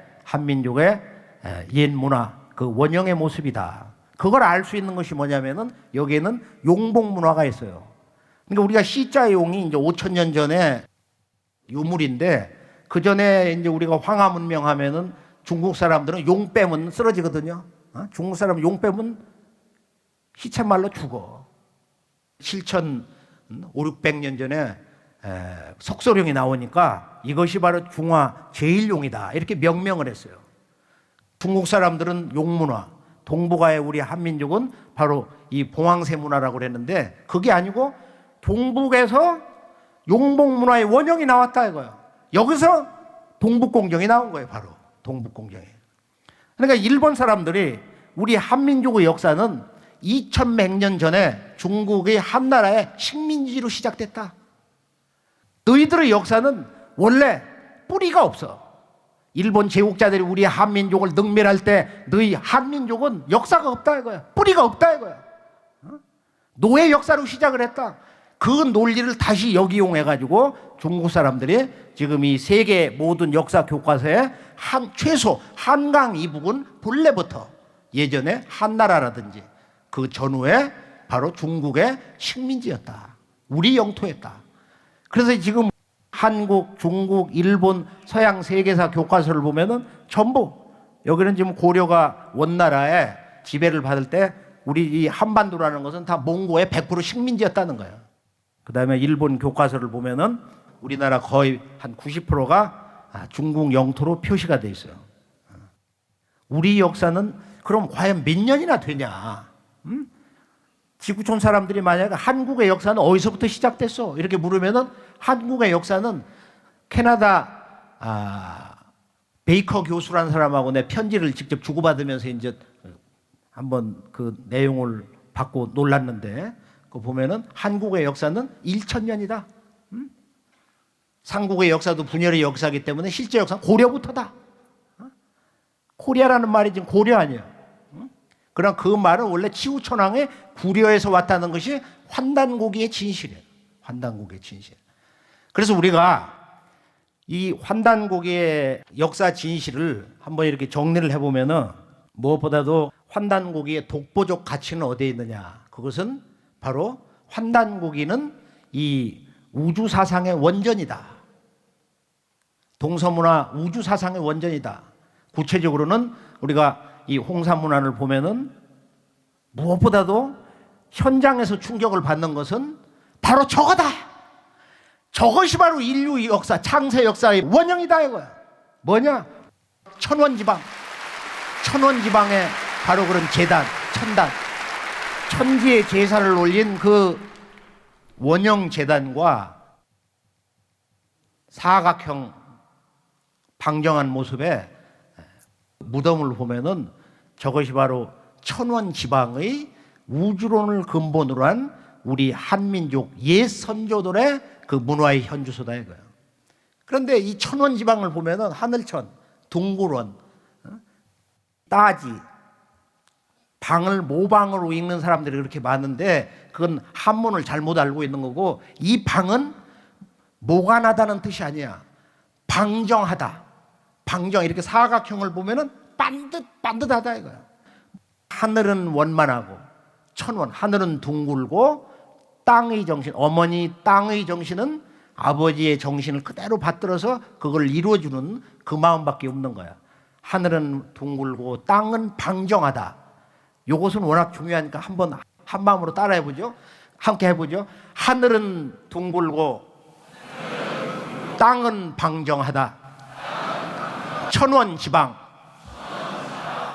옛 문화 그 원형의 모습이다. 그걸 알 수 있는 것이 뭐냐면은 여기에는 용복 문화가 있어요. 그러니까 우리가 시자 용이 이제 5,000년 전에 유물인데 그 전에 이제 우리가 황하 문명 하면은 중국 사람들은 용 빼면 쓰러지거든요. 중국 사람 용 빼면 시쳇말로 죽어. 7,500~600년 전에 석소령이 나오니까 이것이 바로 중화 제1용이다 이렇게 명명을 했어요. 중국 사람들은 용문화, 동북아의 우리 한민족은 바로 이 봉황새 문화라고 그랬는데 그게 아니고 동북에서 용복문화의 원형이 나왔다 이거예요. 여기서 동북공정이 나온 거예요. 바로 동북공정이. 그러니까 일본 사람들이 우리 한민족의 역사는 2100년 전에 중국의 한나라의 식민지로 시작됐다. 너희들의 역사는 원래 뿌리가 없어. 일본 제국자들이 우리 한민족을 능멸할 때 너희 한민족은 역사가 없다 이거야. 뿌리가 없다 이거야. 노예 역사로 시작을 했다. 그 논리를 다시 역이용해가지고 중국 사람들이 지금 이 세계 모든 역사 교과서에 최소 한강 이북은 본래부터 예전에 한나라라든지 그 전후에 바로 중국의 식민지였다. 우리 영토였다. 그래서 지금 한국, 중국, 일본, 서양 세계사 교과서를 보면은 전부 여기는 지금 고려가 원나라에 지배를 받을 때 우리 이 한반도라는 것은 다 몽고의 100% 식민지였다는 거예요. 그 다음에 일본 교과서를 보면은 우리나라 거의 한 90%가 중국 영토로 표시가 돼 있어요. 우리 역사는 그럼 과연 몇 년이나 되냐? 지구촌 사람들이 만약에 한국의 역사는 어디서부터 시작됐어? 이렇게 물으면은 한국의 역사는 캐나다 베이커 교수라는 사람하고 내 편지를 직접 주고받으면서 이제 한번 그 내용을 받고 놀랐는데 그 보면은 한국의 역사는 1000년이다. 삼국의 역사도 분열의 역사이기 때문에 실제 역사는 고려부터다. 코리아라는 말이 지금 고려 아니에요. 그러나 그 말은 원래 치우천왕의 구려에서 왔다는 것이 환단고기의 진실이에요. 환단고기의 진실. 그래서 우리가 이 환단고기의 역사 진실을 한번 이렇게 정리를 해보면은 무엇보다도 환단고기의 독보적 가치는 어디에 있느냐? 그것은 바로 환단고기는 이 우주사상의 원전이다. 동서문화 우주사상의 원전이다. 구체적으로는 우리가 이 홍사문화를 보면은 무엇보다도 현장에서 충격을 받는 것은 바로 저거다. 저것이 바로 인류 역사, 창세 역사의 원형이다 이거야. 뭐냐? 천원지방. 천원지방의 바로 그런 제단, 천단. 천지의 제사를 올린 그 원형 제단과 사각형 방정한 모습의 무덤을 보면은 저것이 바로 천원지방의 우주론을 근본으로 한 우리 한민족 옛 선조들의 그 문화의 현주소다 이거예요. 그런데 이 천원지방을 보면은 하늘천, 둥굴원, 따지, 방을 모방으로 읽는 사람들이 그렇게 많은데 그건 한문을 잘못 알고 있는 거고 이 방은 모관하다는 뜻이 아니야. 방정하다. 방정 이렇게 사각형을 보면은 반듯하다 이거야. 하늘은 원만하고 천원 하늘은 둥글고 땅의 정신 어머니 땅의 정신은 아버지의 정신을 그대로 받들어서 그걸 이루어주는 그 마음밖에 없는 거야. 하늘은 둥글고 땅은 방정하다. 이것은 워낙 중요하니까 한번 한 마음으로 따라해보죠. 함께 해보죠. 하늘은 둥글고 땅은 방정하다. 천원지방.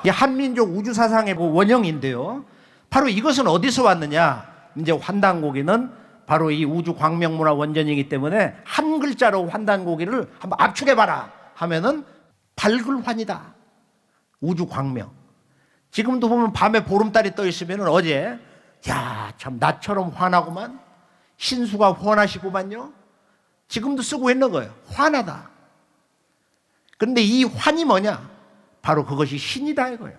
이 한민족 우주사상의 원형인데요. 바로 이것은 어디서 왔느냐? 이제 환단고기는 바로 이 우주 광명문화 원전이기 때문에 한 글자로 환단고기를 한번 압축해봐라 하면은 밝을 환이다. 우주 광명. 지금도 보면 밤에 보름달이 떠 있으면 어제 야, 참 나처럼 환하구만. 신수가 환하시구만요. 지금도 쓰고 있는 거예요. 환하다. 그런데 이 환이 뭐냐? 바로 그것이 신이다 이거예요.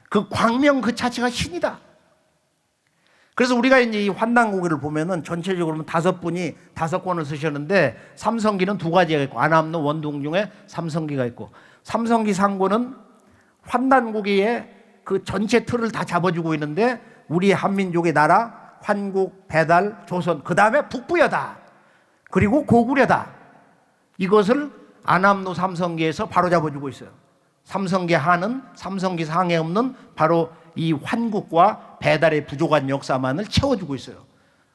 그 광명 그 자체가 신이다. 그래서 우리가 이제 이 환단고기를 보면은 전체적으로 5분이 5권을 쓰셨는데 삼성기는 2가지가 있고 안암로 원동 중에 삼성기가 있고 삼성기 상고는 환단고기의 그 전체 틀을 다 잡아주고 있는데 우리 한민족의 나라 환국, 배달, 조선 그 다음에 북부여다. 그리고 고구려다. 이것을 안암로 삼성기에서 바로 잡아주고 있어요. 삼성기 하는 삼성기 상에 없는 바로 이 환국과 배달의 부족한 역사만을 채워주고 있어요.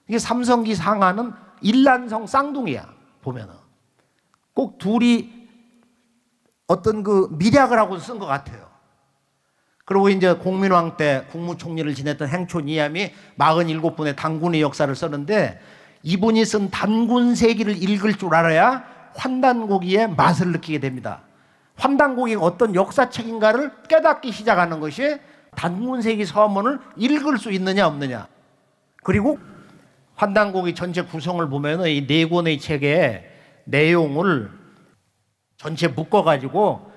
이게 삼성기 상하는 일란성 쌍둥이야. 보면은 꼭 둘이 어떤 그 미략을 하고 쓴 것 같아요. 그리고 이제 공민왕 때 국무총리를 지냈던 행촌 이함이 47분의 당군의 역사를 썼는데 이분이 쓴 단군세기를 읽을 줄 알아야 환단고기의 맛을 느끼게 됩니다. 환단고기가 어떤 역사책인가를 깨닫기 시작하는 것이 단군세기 서문을 읽을 수 있느냐 없느냐. 그리고 환단고기 전체 구성을 보면 이 네 권의 책의 내용을 전체 묶어가지고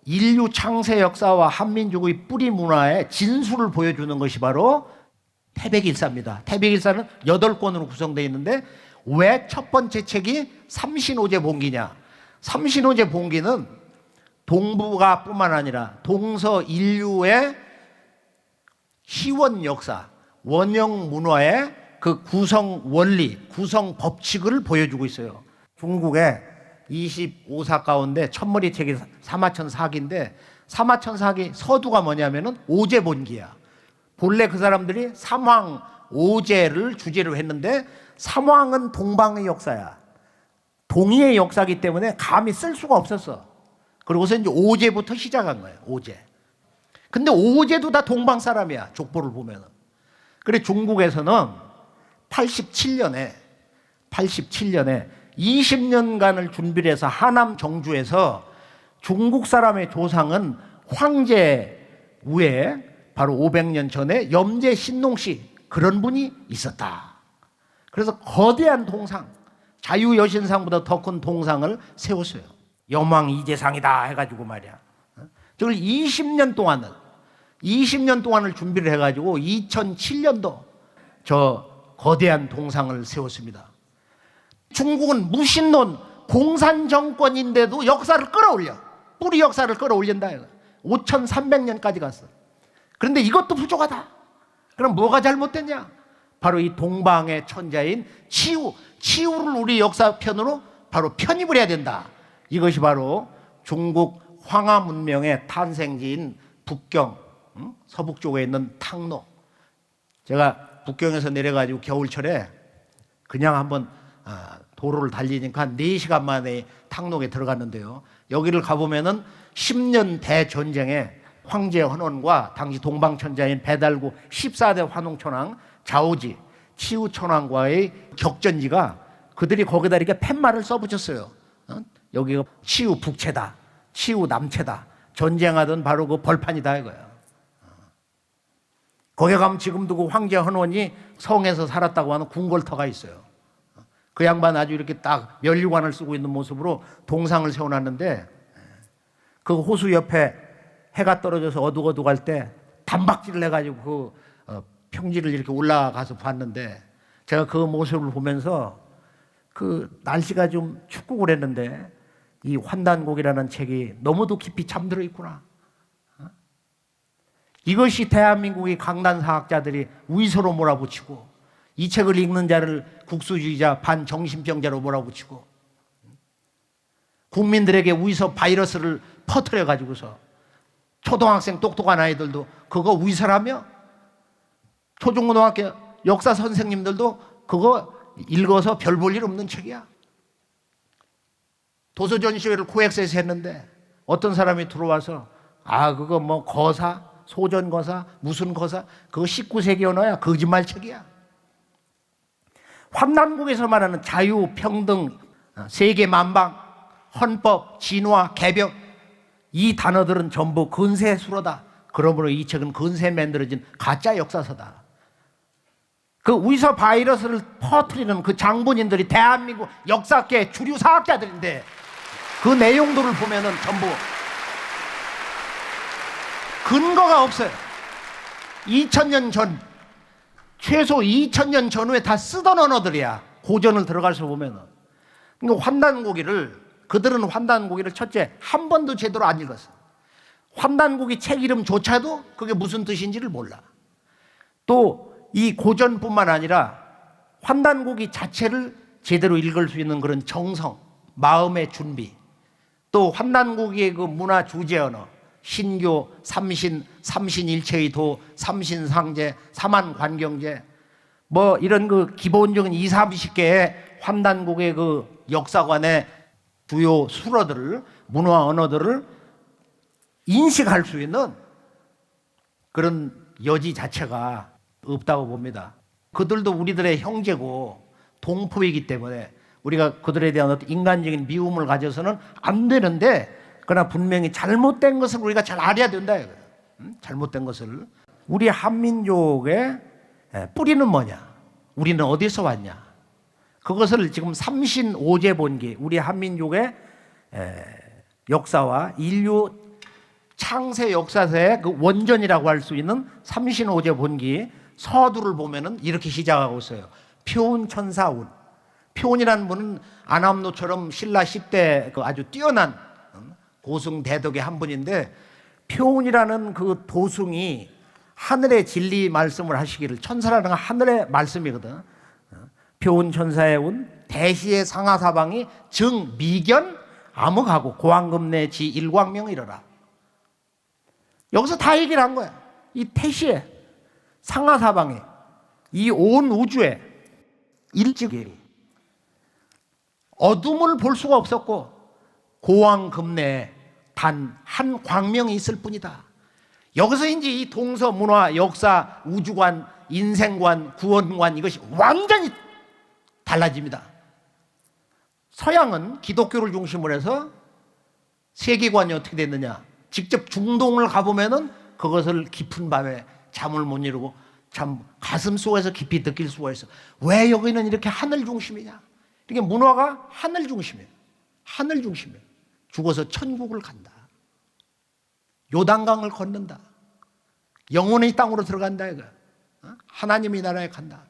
인류 창세 역사와 한민족의 뿌리 문화의 진수를 보여주는 것이 바로 태백일사입니다. 태백일사는 8권으로 구성되어 있는데 왜 첫 번째 책이 삼신오제 봉기냐. 삼신오제 봉기는 동북아뿐만 아니라 동서인류의 시원 역사, 원형 문화의 그 구성 원리, 구성 법칙을 보여주고 있어요. 중국의 25사 가운데 첫머리 책이 사마천사기인데 사마천사기 서두가 뭐냐면은 오제본기야. 본래 그 사람들이 삼황 오제를 주제로 했는데 삼황은 동방의 역사야. 동의의 역사이기 때문에 감히 쓸 수가 없었어. 그리고서 이제 오제부터 시작한 거예요. 오제. 근데 오제도 다 동방 사람이야. 족보를 보면은. 그래 중국에서는 87년에 20년간을 준비를 해서 하남 정주에서 중국 사람의 조상은 황제 우에 바로 500년 전에 염제 신농씨 그런 분이 있었다. 그래서 거대한 동상, 자유여신상보다 더 큰 동상을 세웠어요. 염왕 이재상이다 해가지고 말이야. 저걸 20년 동안을 준비를 해가지고 2007년도 저 거대한 동상을 세웠습니다. 중국은 무신론 공산 정권인데도 역사를 끌어올려. 뿌리 역사를 끌어올린다. 5300년까지 갔어. 그런데 이것도 부족하다. 그럼 뭐가 잘못됐냐? 바로 이 동방의 천자인 치우를 우리 역사편으로 바로 편입을 해야 된다. 이것이 바로 중국 황하 문명의 탄생지인 북경, 서북 쪽에 있는 탕로. 제가 북경에서 내려가지고 겨울철에 그냥 한번 도로를 달리니까 한 4시간 만에 탕록에 들어갔는데요. 여기를 가보면은 10년 대전쟁에 황제 헌원과 당시 동방천자인 배달구 14대 환웅천왕 자오지 치우천왕과의 격전지가 그들이 거기다 이렇게 팻말을 써붙였어요. 여기가 치우 북체다, 치우 남체다. 전쟁하던 바로 그 벌판이다 이거야. 거기 가면 지금도 그 황제 헌원이 성에서 살았다고 하는 궁궐터가 있어요. 그 양반 아주 이렇게 딱 면류관을 쓰고 있는 모습으로 동상을 세워놨는데 그 호수 옆에 해가 떨어져서 어둑어둑할 때 단박질을 해가지고 그 평지를 이렇게 올라가서 봤는데 제가 그 모습을 보면서 그 날씨가 좀 춥고 그랬는데 이 환단곡이라는 책이 너무도 깊이 잠들어 있구나. 이것이 대한민국의 강단사학자들이 위서로 몰아붙이고 이 책을 읽는 자를 국수주의자 반정신병자로 몰아붙이고 국민들에게 위서 바이러스를 퍼뜨려 가지고서 초등학생 똑똑한 아이들도 그거 위서라며 초중고등학교 역사 선생님들도 그거 읽어서 별 볼 일 없는 책이야. 도서전시회를 코엑스에서 했는데 어떤 사람이 들어와서 그거 뭐 거사 소전거사 무슨 거사 그거 19세기 언어야. 거짓말 책이야. 환단국에서 말하는 자유, 평등, 세계 만방, 헌법, 진화, 개벽 이 단어들은 전부 근세수로다. 그러므로 이 책은 근세에 만들어진 가짜 역사서다. 그 위서 바이러스를 퍼뜨리는 그 장본인들이 대한민국 역사계 주류 사학자들인데 그 내용들을 보면은 전부 근거가 없어요. 2000년 전, 최소 2000년 전후에 다 쓰던 언어들이야. 고전을 들어가서 보면은. 그러니까 그들은 환단고기를 첫째, 한 번도 제대로 안 읽었어. 환단고기 책 이름조차도 그게 무슨 뜻인지를 몰라. 또 이 고전뿐만 아니라 환단고기 자체를 제대로 읽을 수 있는 그런 정성, 마음의 준비, 또 환단고기의 그 문화 주제 언어, 신교, 삼신일체의 도, 삼신상제, 삼한관경제 뭐 이런 그 기본적인 20, 30개의 환단국의 그 역사관의 주요 수어들을 문화 언어들을 인식할 수 있는 그런 여지 자체가 없다고 봅니다. 그들도 우리들의 형제고 동포이기 때문에 우리가 그들에 대한 어떤 인간적인 미움을 가져서는 안 되는데, 그러나 분명히 잘못된 것을 우리가 잘 알아야 된다 이거예요. 잘못된 것을. 우리 한민족의 뿌리는 뭐냐? 우리는 어디서 왔냐? 그것을 지금 삼신오제본기, 우리 한민족의 역사와 인류 창세 역사서의 그 원전이라고 할 수 있는 삼신오제본기 서두를 보면은 이렇게 시작하고 있어요. 표운천사운. 표운이라는 분은 안암노처럼 신라 10대 그 아주 뛰어난 고승대덕의 한 분인데, 표운이라는 그 도승이 하늘의 진리 말씀을 하시기를, 천사라는 건 하늘의 말씀이거든. 표운천사의 운, 대시의 상하사방이 정 미견 암흑하고 고왕금내 지 일광명 이러라. 여기서 다 얘기를 한 거야. 이 태시에 상하사방에 이 온 우주에 일찍이 어둠을 볼 수가 없었고 고왕금내에 단 한 광명이 있을 뿐이다. 여기서 이제 이 동서 문화, 역사, 우주관, 인생관, 구원관 이것이 완전히 달라집니다. 서양은 기독교를 중심으로 해서 세계관이 어떻게 됐느냐? 직접 중동을 가보면은 그것을 깊은 밤에 잠을 못 이루고 참 가슴 속에서 깊이 느낄 수가 있어. 왜 여기는 이렇게 하늘 중심이냐? 이게 문화가 하늘 중심이에요. 하늘 중심이에요. 죽어서 천국을 간다. 요단강을 건넌다. 영혼의 땅으로 들어간다 이거. 하나님의 나라에 간다.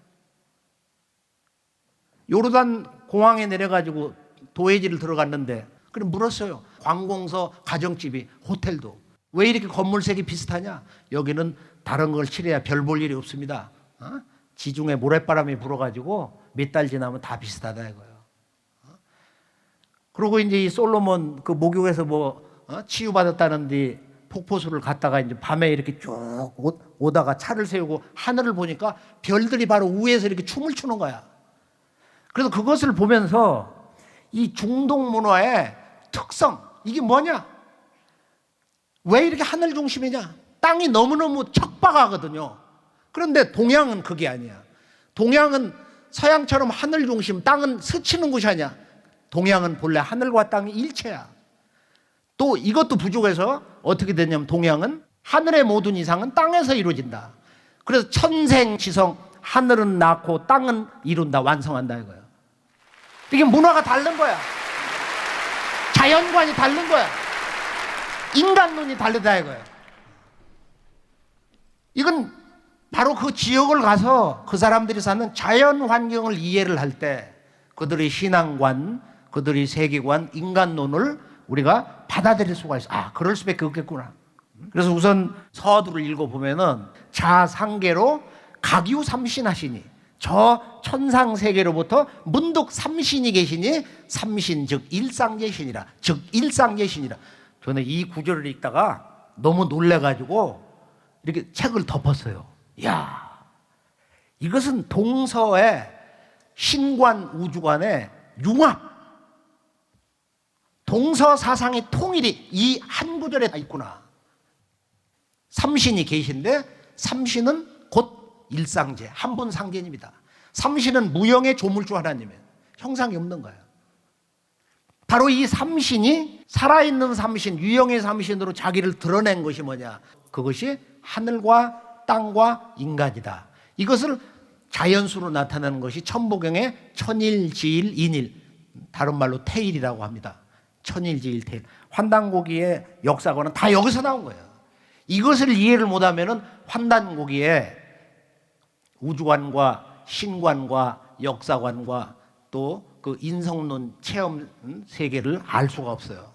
요르단 공항에 내려가지고 도회지를 들어갔는데, 그럼 물었어요. 관공서, 가정집이, 호텔도 왜 이렇게 건물색이 비슷하냐? 여기는 다른 걸 칠해야 별 볼 일이 없습니다. 지중해 모래바람이 불어가지고 몇 달 지나면 다 비슷하다 이거예요. 그리고 이제 이 솔로몬 그 목욕에서 치유받았다는데 폭포수를 갔다가 이제 밤에 이렇게 쭉 오다가 차를 세우고 하늘을 보니까 별들이 바로 위에서 이렇게 춤을 추는 거야. 그래서 그것을 보면서 이 중동 문화의 특성, 이게 뭐냐? 왜 이렇게 하늘 중심이냐? 땅이 너무너무 척박하거든요. 그런데 동양은 그게 아니야. 동양은 서양처럼 하늘 중심, 땅은 스치는 곳이 아니야. 동양은 본래 하늘과 땅이 일체야. 또 이것도 부족해서 어떻게 되냐면 동양은 하늘의 모든 이상은 땅에서 이루어진다. 그래서 천생지성, 하늘은 낳고 땅은 이룬다, 완성한다 이거예요. 이게 문화가 다른 거야. 자연관이 다른 거야. 인간론이 다르다 이거예요. 이건 바로 그 지역을 가서 그 사람들이 사는 자연 환경을 이해를 할 때 그들의 신앙관, 그들의 세계관, 인간론을 우리가 받아들일 수가 있어. 아, 그럴 수밖에 없겠구나. 그래서 우선 서두를 읽어보면은 자상계로 각유 삼신하시니, 저 천상세계로부터 문득 삼신이 계시니, 삼신 즉 일상계신이라, 즉 일상계신이라. 저는 이 구절을 읽다가 너무 놀래가지고 이렇게 책을 덮었어요. 이야, 이것은 동서의 신관 우주관의 융합, 동서 사상의 통일이 이 한 구절에 다 있구나. 삼신이 계신데 삼신은 곧 일상제, 한 분 상견입니다. 삼신은 무형의 조물주 하나님이에요. 형상이 없는 거예요. 바로 이 삼신이 살아있는 삼신, 유형의 삼신으로 자기를 드러낸 것이 뭐냐? 그것이 하늘과 땅과 인간이다. 이것을 자연수로 나타내는 것이 천부경의 천일지일 인일, 다른 말로 태일이라고 합니다. 천일지일 태일. 환단고기의 역사관은 다 여기서 나온 거예요. 이것을 이해를 못하면은 환단고기의 우주관과 신관과 역사관과 또 그 인성론 체험 세계를 알 수가 없어요.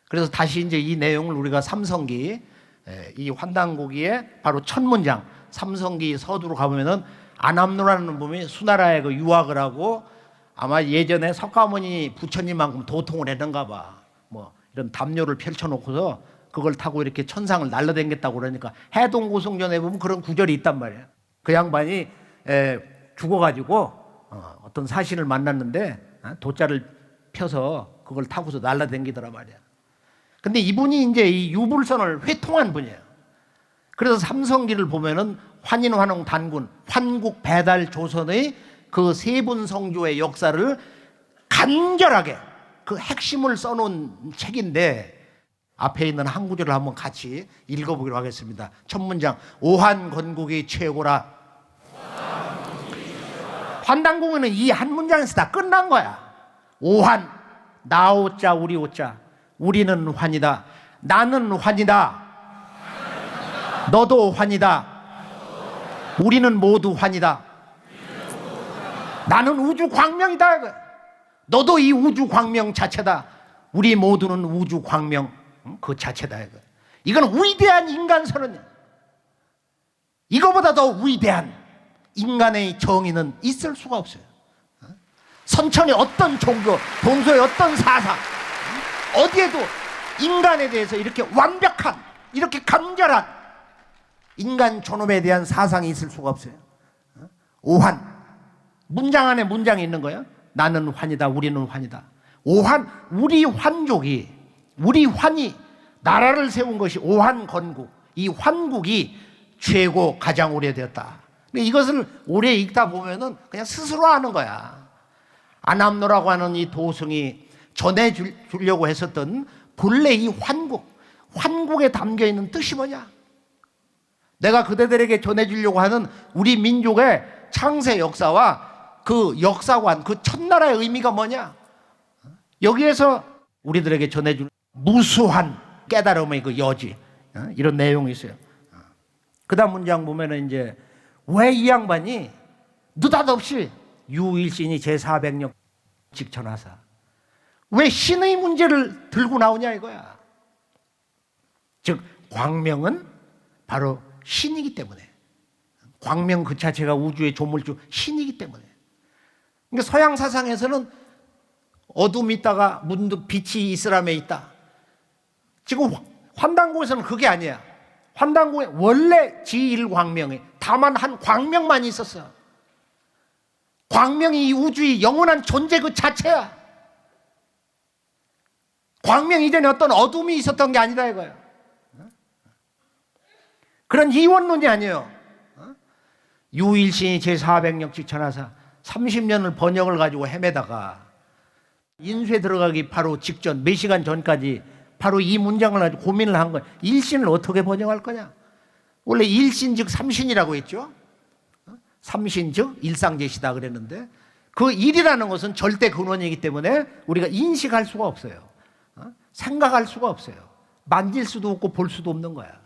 그래서 다시 이제 이 내용을 우리가 삼성기, 이 환단고기의 바로 첫 문장, 삼성기 서두로 가보면은 안암노라는 분이 수나라에 그 유학을 하고 아마 예전에 석가모니 부처님만큼 도통을 했는가 봐. 뭐 이런 담요를 펼쳐놓고서 그걸 타고 이렇게 천상을 날라다녔다고 그러니까 해동고성전에 보면 그런 구절이 있단 말이에요. 그 양반이 죽어가지고 어떤 사신을 만났는데 돛자를 펴서 그걸 타고서 날라다니더라 말이야. 근데 이분이 이제 이 유불선을 회통한 분이에요. 그래서 삼성기를 보면은 환인환웅 단군, 환국 배달 조선의 그 세 분 성조의 역사를 간결하게 그 핵심을 써놓은 책인데 앞에 있는 한 구절을 한번 같이 읽어보기로 하겠습니다. 첫 문장, 오한 건국이 최고라. 환단공에는 이 한 문장에서 다 끝난 거야. 오한, 나 오자 우리 오자, 우리는 환이다. 나는 환이다. 너도 환이다. 우리는 모두 환이다. 나는 우주 광명이다. 너도 이 우주 광명 자체다. 우리 모두는 우주 광명 그 자체다. 이건 위대한 인간 선언이야. 이거보다 더 위대한 인간의 정의는 있을 수가 없어요. 선천의 어떤 종교, 동서의 어떤 사상, 어디에도 인간에 대해서 이렇게 완벽한, 이렇게 간결한 인간 존엄에 대한 사상이 있을 수가 없어요. 오한, 문장 안에 문장이 있는 거예요. 나는 환이다, 우리는 환이다. 오한, 우리 환족이, 우리 환이 나라를 세운 것이 오한 건국, 이 환국이 최고 가장 오래되었다. 근데 이것을 오래 읽다 보면은 그냥 스스로 하는 거야. 안암노라고 하는 이 도승이 전해주려고 했었던 본래 이 환국, 환국에 담겨 있는 뜻이 뭐냐? 내가 그대들에게 전해주려고 하는 우리 민족의 창세 역사와 그 역사관, 그 첫나라의 의미가 뭐냐? 여기에서 우리들에게 전해줄 무수한 깨달음의 그 여지, 이런 내용이 있어요. 그 다음 문장 보면은 이제 왜 이 양반이 느닷없이 유일신이 제400력 직천하사 왜 신의 문제를 들고 나오냐 이거야. 즉 광명은 바로 신이기 때문에, 광명 그 자체가 우주의 조물주 신이기 때문에. 그러니까 서양 사상에서는 어둠이 있다가 문득 빛이 이슬람에 있다. 지금 환단고에서는 그게 아니야. 환단고에 원래 지1광명이 다만 한 광명만 있었어. 광명이 이 우주의 영원한 존재 그 자체야. 광명 이전에 어떤 어둠이 있었던 게 아니다 이거야. 그런 이원론이 아니에요. 유일신이 제400력 직천하사 30년을 번역을 가지고 헤매다가 인쇄 들어가기 바로 직전 몇 시간 전까지 바로 이 문장을 가지고 고민을 한 거예요. 일신을 어떻게 번역할 거냐? 원래 일신 즉 삼신이라고 했죠. 삼신 즉 일상제시다 그랬는데 그 일이라는 것은 절대 근원이기 때문에 우리가 인식할 수가 없어요. 생각할 수가 없어요. 만질 수도 없고 볼 수도 없는 거야.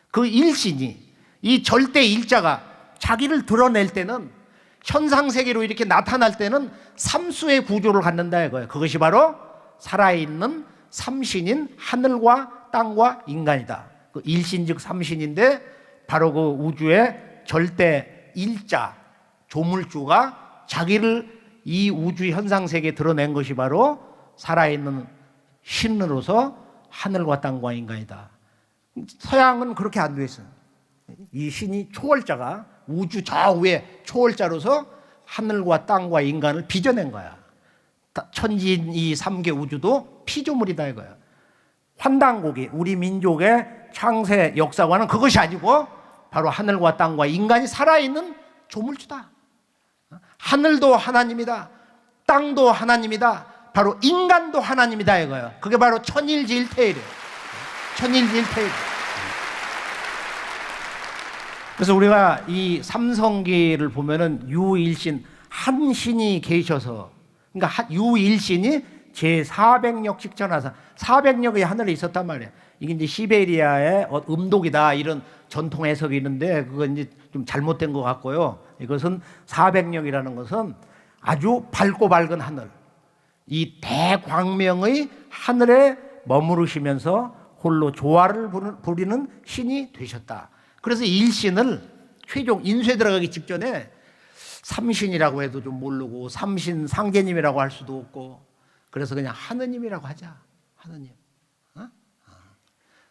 그 일신이 이 절대 일자가 자기를 드러낼 때는 현상세계로 이렇게 나타날 때는 삼수의 구조를 갖는다 이거예요. 그것이 바로 살아있는 삼신인 하늘과 땅과 인간이다. 그 일신 즉 삼신인데 바로 그 우주의 절대 일자 조물주가 자기를 이 우주 현상세계에 드러낸 것이 바로 살아있는 신으로서 하늘과 땅과 인간이다. 서양은 그렇게 안 돼 있어요. 이 신이 초월자가 우주 저 위에 초월자로서 하늘과 땅과 인간을 빚어낸 거야. 천지인 이 3개 우주도 피조물이다 이거야. 환단고기, 우리 민족의 창세 역사관은 그것이 아니고 바로 하늘과 땅과 인간이 살아있는 조물주다. 하늘도 하나님이다. 땅도 하나님이다. 바로 인간도 하나님이다 이거예요. 그게 바로 천일지일태일이에요. 천일지일태일. 그래서 우리가 이 삼성기를 보면은 유일신 한 신이 계셔서, 그러니까 유일신이 제400력 직전하사 400력이 하늘에 있었단 말이에요. 이게 이제 시베리아의 음독이다 이런 전통 해석이 있는데 그건 이제 좀 잘못된 것 같고요. 이것은 400력이라는 것은 아주 밝고 밝은 하늘, 이 대광명의 하늘에 머무르시면서 홀로 조화를 부리는 신이 되셨다. 그래서 일신을 최종 인쇄 들어가기 직전에 삼신이라고 해도 좀 모르고 삼신 상제님이라고 할 수도 없고 그래서 그냥 하느님이라고 하자. 하느님.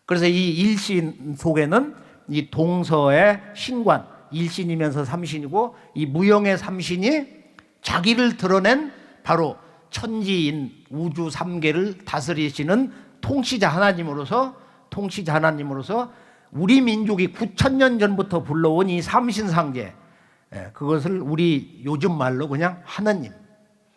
그래서 이 일신 속에는 이 동서의 신관, 일신이면서 삼신이고 이 무형의 삼신이 자기를 드러낸 바로 천지인 우주 3개를 다스리시는 통치자 하나님으로서 우리 민족이 9,000년 전부터 불러온 이 삼신상제, 그것을 우리 요즘 말로 그냥 하느님.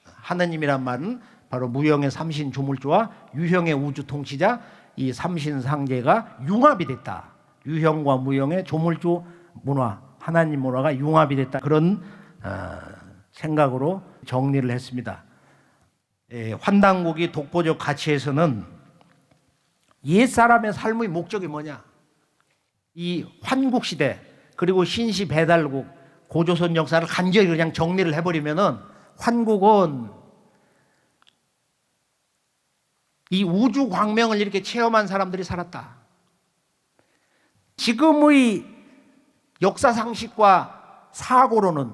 하느님이란 말은 바로 무형의 삼신 조물주와 유형의 우주 통치자 이 삼신상제가 융합이 됐다. 유형과 무형의 조물주 문화, 하나님 문화가 융합이 됐다. 그런 생각으로 정리를 했습니다. 환단고기 독보적 가치에서는 옛사람의 삶의 목적이 뭐냐? 이 환국시대 그리고 신시 배달국 고조선 역사를 간절히 그냥 정리를 해버리면은 환국은 이 우주 광명을 이렇게 체험한 사람들이 살았다. 지금의 역사 상식과 사고로는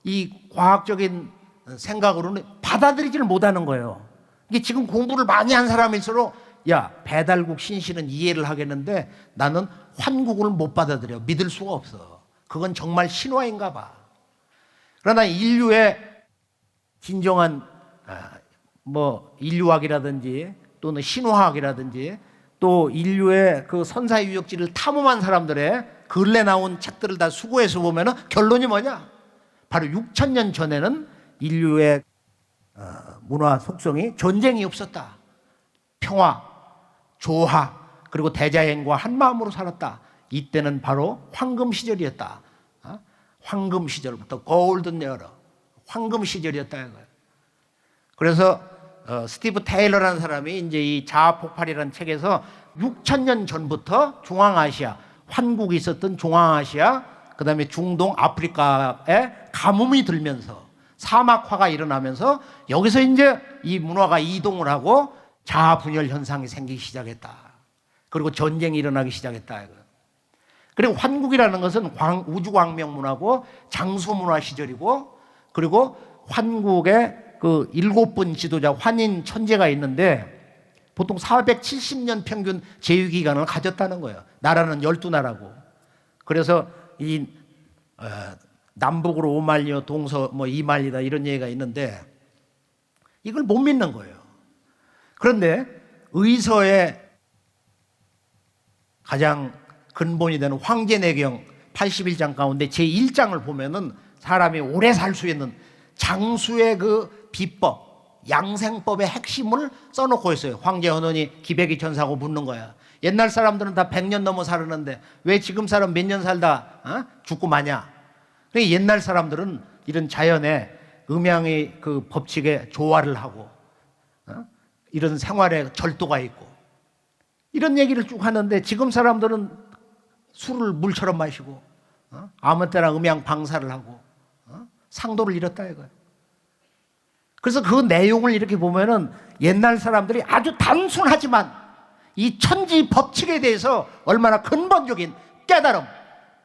이 과학적인 생각으로는 받아들이지를 못하는 거예요. 이게 지금 공부를 많이 한 사람일수록 야 배달국 신시는 이해를 하겠는데 나는 환국을 못 받아들여. 믿을 수가 없어. 그건 정말 신화인가 봐. 그러나 인류의 진정한 인류학이라든지 또는 신화학이라든지 또 인류의 그 선사유적지를 탐험한 사람들의 근래 나온 책들을 다 수고해서 보면은 결론이 뭐냐? 바로 6,000년 전에는 인류의 문화 속성이 전쟁이 없었다. 평화, 조화, 그리고 대자연과 한 마음으로 살았다. 이때는 바로 황금 시절이었다. 황금 시절부터 골든 에러, 황금 시절이었다 이거예요. 그래서 스티브 테일러라는 사람이 이제 이 자아 폭발이라는 책에서 6,000년 전부터 중앙아시아, 환국이 있었던 중앙아시아, 그다음에 중동, 아프리카에 가뭄이 들면서 사막화가 일어나면서 여기서 이제 이 문화가 이동을 하고 자아 분열 현상이 생기기 시작했다. 그리고 전쟁이 일어나기 시작했다. 그리고 환국이라는 것은 우주 광명 문화고 장수 문화 시절이고 그리고 환국의 그 7분 지도자 환인 천재가 있는데 보통 470년 평균 제위 기간을 가졌다는 거예요. 나라는 12나라고. 그래서 이 남북으로 5만리요 동서 2만리다 이런 얘기가 있는데 이걸 못 믿는 거예요. 그런데 의서의 가장 근본이 되는 황제내경 81장 가운데 제1장을 보면은 사람이 오래 살 수 있는 장수의 그 비법, 양생법의 핵심을 써놓고 있어요. 황제 헌원이 기백이 천사고 묻는 거야. 옛날 사람들은 다 100년 넘어 살았는데 왜 지금 사람 몇 년 살다 죽고 마냐? 그러니까 옛날 사람들은 이런 자연의 음양의 그 법칙에 조화를 하고 이런 생활에 절도가 있고 이런 얘기를 쭉 하는데 지금 사람들은 술을 물처럼 마시고 아무 때나 음양 방사를 하고 상도를 잃었다 이거예요. 그래서 그 내용을 이렇게 보면은 옛날 사람들이 아주 단순하지만 이 천지 법칙에 대해서 얼마나 근본적인 깨달음,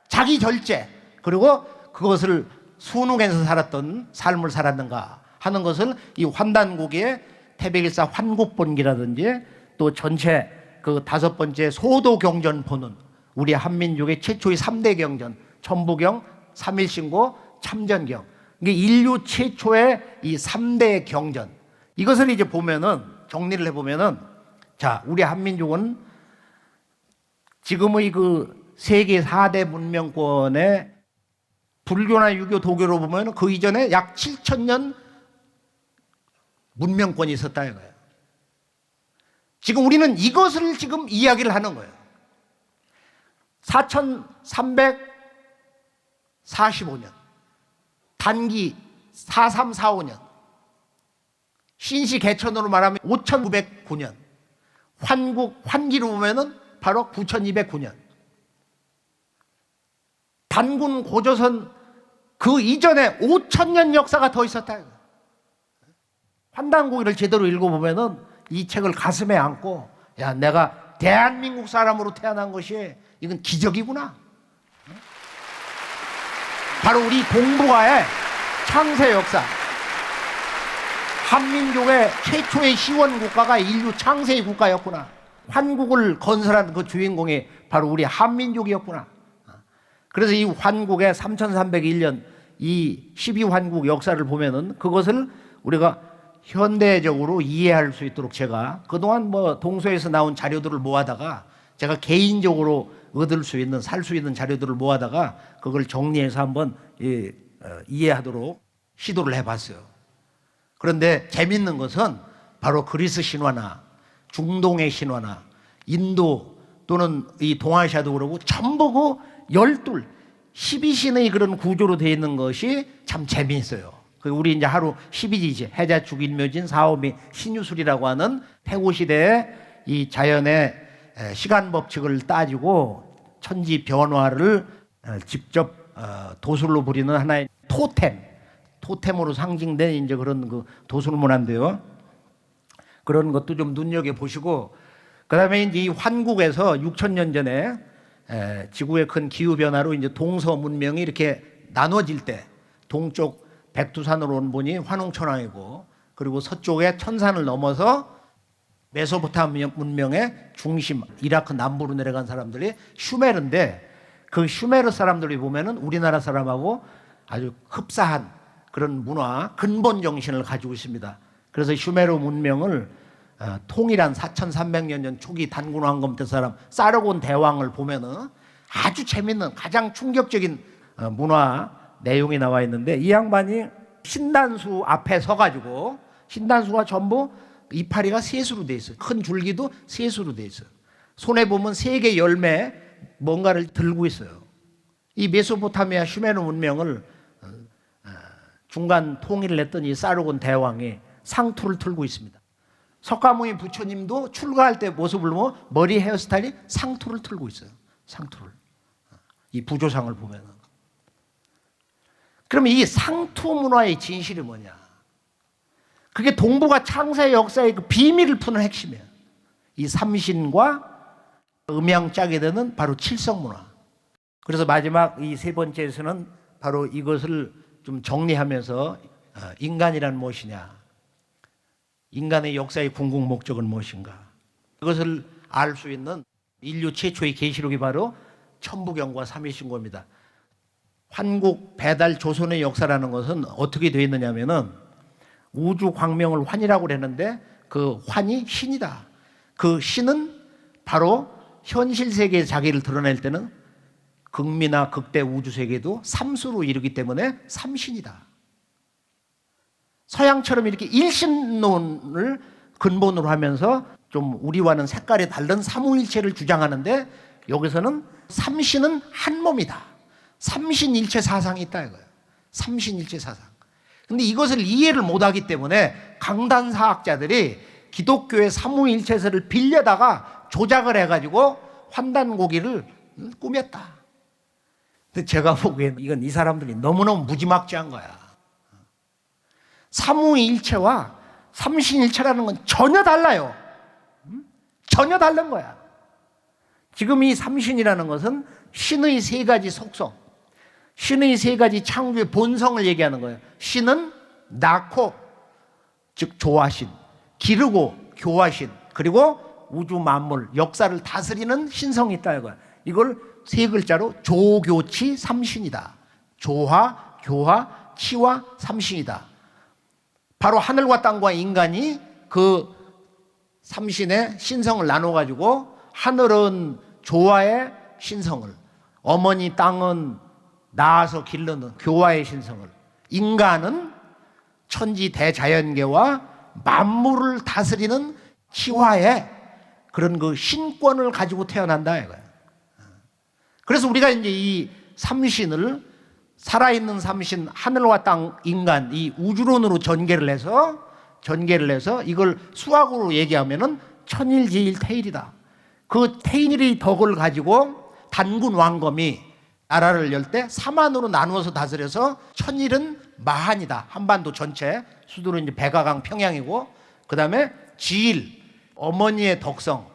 자기 절제, 그리고 그것을 순응해서 살았던 삶을 살았는가 하는 것을 이 환단고기의 태백일사 환국본기라든지 또 전체 그 5번째 소도경전본은 우리 한민족의 최초의 3대 경전, 천부경, 삼일신고, 참전경. 이게 인류 최초의 이 3대 경전. 이것을 이제 보면은 정리를 해보면은 자, 우리 한민족은 지금의 그 세계 4대 문명권의 불교나 유교, 도교로 보면 그 이전에 약 7,000년 문명권이 있었다 이거예요. 지금 우리는 이것을 지금 이야기를 하는 거예요. 4,345년 단기 4345년 신시 개천으로 말하면 5,909년 환기로 보면은 바로 9,209년 단군 고조선 그 이전에 5,000년 역사가 더 있었다. 환단고기를 제대로 읽어보면은 이 책을 가슴에 안고 야 내가 대한민국 사람으로 태어난 것이 이건 기적이구나. 바로 우리 동북아의 창세 역사. 한민족의 최초의 시원 국가가 인류 창세의 국가였구나. 환국을 건설한 그 주인공이 바로 우리 한민족이었구나. 그래서 이 환국의 3301년 이 12환국 역사를 보면은 그것을 우리가 현대적으로 이해할 수 있도록 제가 그동안 동서에서 나온 자료들을 모아다가 제가 개인적으로 얻을 수 있는 살 수 있는 자료들을 모아다가 그걸 정리해서 한번 이해하도록 시도를 해봤어요. 그런데 재밌는 것은 바로 그리스 신화나 중동의 신화나 인도 또는 이 동아시아도 그러고 전부 그 12신의 그런 구조로 되어 있는 것이 참 재미있어요. 우리 이제 하루 12지지 해자축 일묘진 사오미 신유술이라고 하는 태고 시대의 이 자연의 시간 법칙을 따지고 천지 변화를 직접 도술로 부리는 하나의 토템으로 상징된 이제 그런 그 도술 문화인데요. 그런 것도 좀 눈여겨 보시고, 그다음에 이제 이 환국에서 6,000년 전에 지구의 큰 기후 변화로 이제 동서 문명이 이렇게 나눠질 때 동쪽 백두산으로 온 분이 환웅천왕이고, 그리고 서쪽에 천산을 넘어서 메소포타미아 문명의 중심 이라크 남부로 내려간 사람들이 슈메르인데, 그 슈메르 사람들이 보면은 우리나라 사람하고 아주 흡사한 그런 문화 근본 정신을 가지고 있습니다. 그래서 슈메르 문명을 통일한 4,300년 전 초기 단군 황금 때 사람 사르곤 대왕을 보면은 아주 재밌는 가장 충격적인 문화 내용이 나와 있는데, 이 양반이 신단수 앞에 서가지고, 신단수가 전부 이파리가 셋으로 돼 있어요. 큰 줄기도 셋으로 돼 있어요. 손에 보면 3개 열매 뭔가를 들고 있어요. 이 메소포타미아 슈메르 문명을 중간 통일을 했던 이 사르곤 대왕이 상투를 틀고 있습니다. 석가모니 부처님도 출가할 때 모습을 보면 머리 헤어스타일이 상투를 틀고 있어요. 상투를. 이 부조상을 보면은. 그러면 이 상투 문화의 진실이 뭐냐? 그게 동북아 창세의 역사의 그 비밀을 푸는 핵심이에요. 이 삼신과 음양짝이 되는 바로 칠성 문화. 그래서 마지막 이 세 번째에서는 바로 이것을 좀 정리하면서 인간이란 무엇이냐? 인간의 역사의 궁극 목적은 무엇인가? 이것을 알 수 있는 인류 최초의 계시록이 바로 천부경과 삼위신고입니다. 환국 배달 조선의 역사라는 것은 어떻게 되어 있느냐면은 우주 광명을 환이라고 그랬는데 그 환이 신이다. 그 신은 바로 현실 세계에 자기를 드러낼 때는 극미나 극대 우주 세계도 삼수로 이루기 때문에 삼신이다. 서양처럼 이렇게 일신론을 근본으로 하면서 좀 우리와는 색깔이 다른 삼위일체를 주장하는데, 여기서는 삼신은 한 몸이다. 삼신일체 사상이 있다 이거예요. 삼신일체 사상. 근데 이것을 이해를 못하기 때문에 강단사학자들이 기독교의 삼위일체설을 빌려다가 조작을 해가지고 환단고기를 꾸몄다. 근데 제가 보기에는 이건 이 사람들이 너무너무 무지막지한 거야. 삼위일체와 삼신일체라는 건 전혀 달라요. 전혀 다른 거야. 지금 이 삼신이라는 것은 신의 3가지 속성, 신의 3가지 창조의 본성을 얘기하는 거예요. 신은 낳고, 즉 조화신, 기르고 교화신, 그리고 우주 만물 역사를 다스리는 신성이 있다 이거야. 이걸 3글자로 조교치 삼신이다. 조화, 교화, 치화 삼신이다. 바로 하늘과 땅과 인간이 그 삼신의 신성을 나눠가지고, 하늘은 조화의 신성을, 어머니 땅은 낳아서 기르는 교화의 신성을, 인간은 천지 대자연계와 만물을 다스리는 치화의 그런 그 신권을 가지고 태어난다 이거예요. 그래서 우리가 이제 이 삼신을, 살아있는 삼신, 하늘과 땅, 인간, 이 우주론으로 전개를 해서 이걸 수학으로 얘기하면은 천일지일태일이다. 그 태일의 덕을 가지고 단군 왕검이 나라를 열 때 사만으로 나누어서 다스려서 천일은 마한이다. 한반도 전체 수도는 이제 백아강 평양이고, 그 다음에 지일, 어머니의 덕성,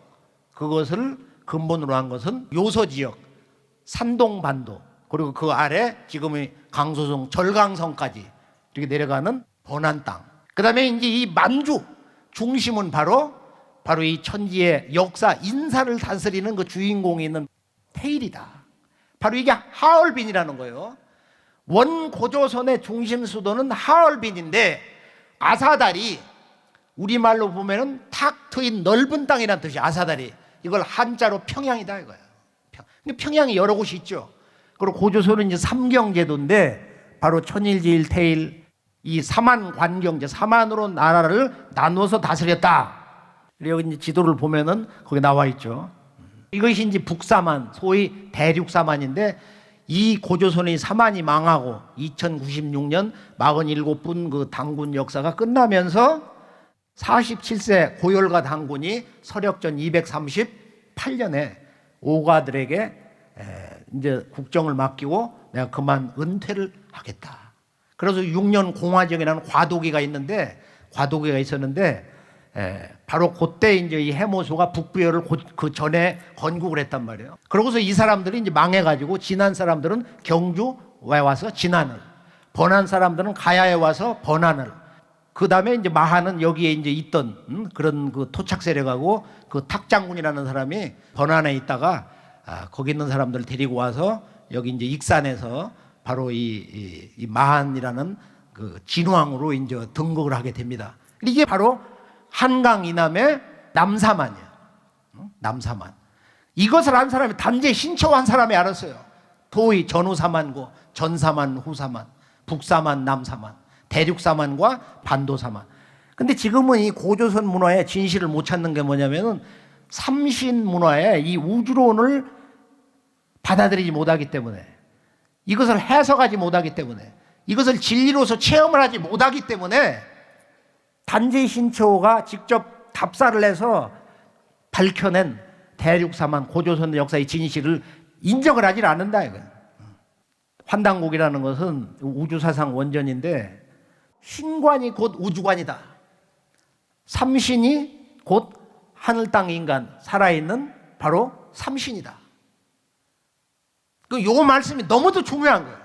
그것을 근본으로 한 것은 요서지역, 산동반도, 그리고 그 아래 지금의 강소성, 절강성까지 이렇게 내려가는 번한 땅. 그 다음에 이제 이 만주 중심은 바로 이 천지의 역사, 인사를 다스리는 그 주인공이 있는 태일이다. 바로 이게 하얼빈이라는 거예요. 원고조선의 중심 수도는 하얼빈인데, 아사달이 우리말로 보면은 탁 트인 넓은 땅이라는 뜻이 아사달이, 이걸 한자로 평양이다 이거예요. 근데 평양이 여러 곳이 있죠. 그리고 고조선은 이제 삼경제도인데, 바로 천일지일태일 이 사만 관경제, 사만으로 나라를 나누어서 다스렸다. 그리고 이제 지도를 보면은 거기 나와 있죠. 이것이 이제 북사만, 소위 대륙사만인데 이 고조선의 사만이 망하고 2096년 47분 그 당군 역사가 끝나면서 47세 고열가 당군이 서력전 238년에 오가들에게 이제 국정을 맡기고 내가 그만 은퇴를 하겠다. 그래서 6년 공화정이라는 과도기가 있는데 과도기가 있었는데 바로 그때 이제 이 해모소가 북부여를 그 전에 건국을 했단 말이에요. 그러고서 이 사람들이 이제 망해가지고 진한 사람들은 경주에 와서 진안을, 번안 사람들은 가야에 와서 번안을, 그 다음에 이제 마하는 여기에 이제 있던 그런 그 토착 세력하고 그 탁장군이라는 사람이 번안에 있다가 거기 있는 사람들을 데리고 와서 여기 이제 익산에서 바로 이 마한이라는 그 진왕으로 이제 등극을 하게 됩니다. 이게 바로 한강 이남의 남사만이에요. 남사만. 이것을 한 사람이 단지 신처한 사람이 알았어요. 도의 전후사만고 전사만, 후사만, 북사만, 남사만, 대륙사만과 반도사만. 근데 지금은 이 고조선 문화의 진실을 못 찾는 게 뭐냐면은 삼신 문화의 이 우주론을 받아들이지 못하기 때문에, 이것을 해석하지 못하기 때문에, 이것을 진리로서 체험을 하지 못하기 때문에 단지 신처가 직접 답사를 해서 밝혀낸 대륙사만 고조선 역사의 진실을 인정을 하질 않는다 이거예요. 환단곡이라는 것은 우주사상 원전인데 신관이 곧 우주관이다. 삼신이 곧 하늘 땅 인간 살아있는 바로 삼신이다. 요 말씀이 너무도 중요한 거예요.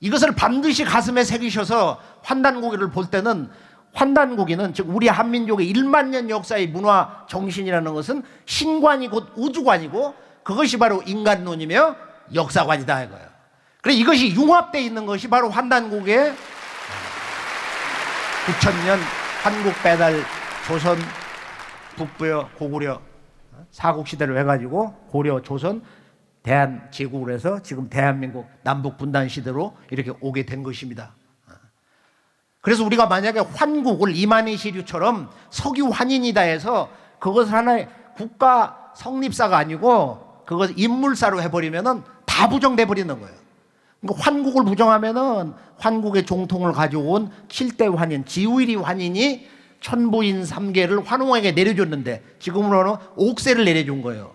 이것을 반드시 가슴에 새기셔서 환단고기를 볼 때는, 환단고기는 즉 우리 한민족의 1만 년 역사의 문화 정신이라는 것은 신관이 곧 우주관이고 그것이 바로 인간론이며 역사관이다 이거예요. 그래서 이것이 융합되어 있는 것이 바로 환단고기의 9,000년 한국 배달 조선 북부여 고구려 사국시대를 해가지고 고려 조선 대한 제국을 해서 지금 대한민국 남북 분단 시대로 이렇게 오게 된 것입니다. 그래서 우리가 만약에 환국을 이만희 시류처럼 석유 환인이다 해서 그것을 하나의 국가 성립사가 아니고 그것을 인물사로 해버리면은 다 부정돼 버리는 거예요. 그러니까 환국을 부정하면은 환국의 종통을 가져온 7대 환인, 지우일이 환인이 천부인 3계를 환웅에게 내려줬는데 지금으로는 옥세를 내려준 거예요.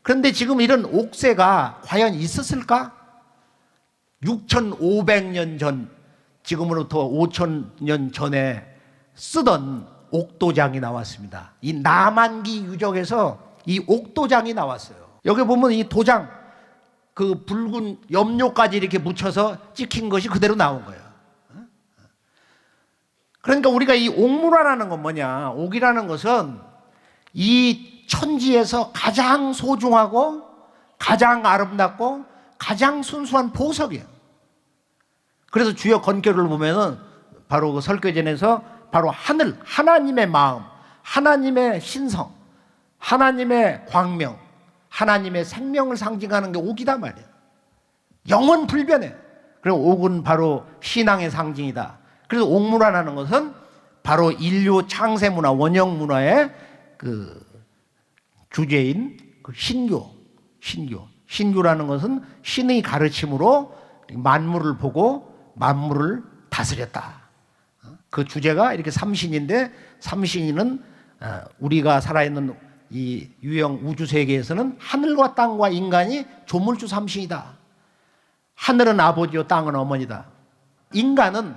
그런데 지금 이런 옥세가 과연 있었을까? 6,500년 전, 지금으로부터 5,000년 전에 쓰던 옥도장이 나왔습니다. 이 남한기 유적에서 이 옥도장이 나왔어요. 여기 보면 이 도장, 그 붉은 염료까지 이렇게 묻혀서 찍힌 것이 그대로 나온 거예요. 그러니까 우리가 이 옥문화라는 건 뭐냐? 옥이라는 것은 이 천지에서 가장 소중하고 가장 아름답고 가장 순수한 보석이에요. 그래서 주요 건교를 보면은 바로 그 설교전에서 바로 하늘, 하나님의 마음, 하나님의 신성, 하나님의 광명, 하나님의 생명을 상징하는 게 옥이다 말이에요. 영원 불변해. 그리고 옥은 바로 신앙의 상징이다. 그래서 옥문화라는 것은 바로 인류 창세 문화, 원형 문화의 그 주제인 그 신교라는 것은 신의 가르침으로 만물을 보고 만물을 다스렸다. 그 주제가 이렇게 삼신인데, 삼신은 우리가 살아있는 이 유형 우주 세계에서는 하늘과 땅과 인간이 조물주 삼신이다. 하늘은 아버지요 땅은 어머니다. 인간은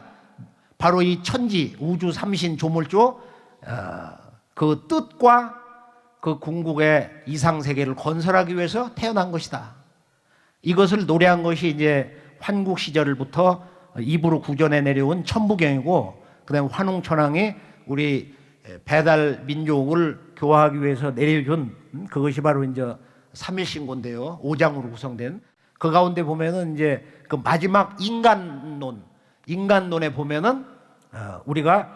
바로 이 천지 우주 삼신 조물주 그 뜻과 그 궁극의 이상 세계를 건설하기 위해서 태어난 것이다. 이것을 노래한 것이 이제 환국 시절부터 입으로 구전에 내려온 천부경이고, 그다음에 환웅천왕이 우리 배달 민족을 교화하기 위해서 내려준 그것이 바로 이제 삼일신고인데요. 5장으로 구성된 그 가운데 보면은 이제 그 마지막 인간론에 보면은 우리가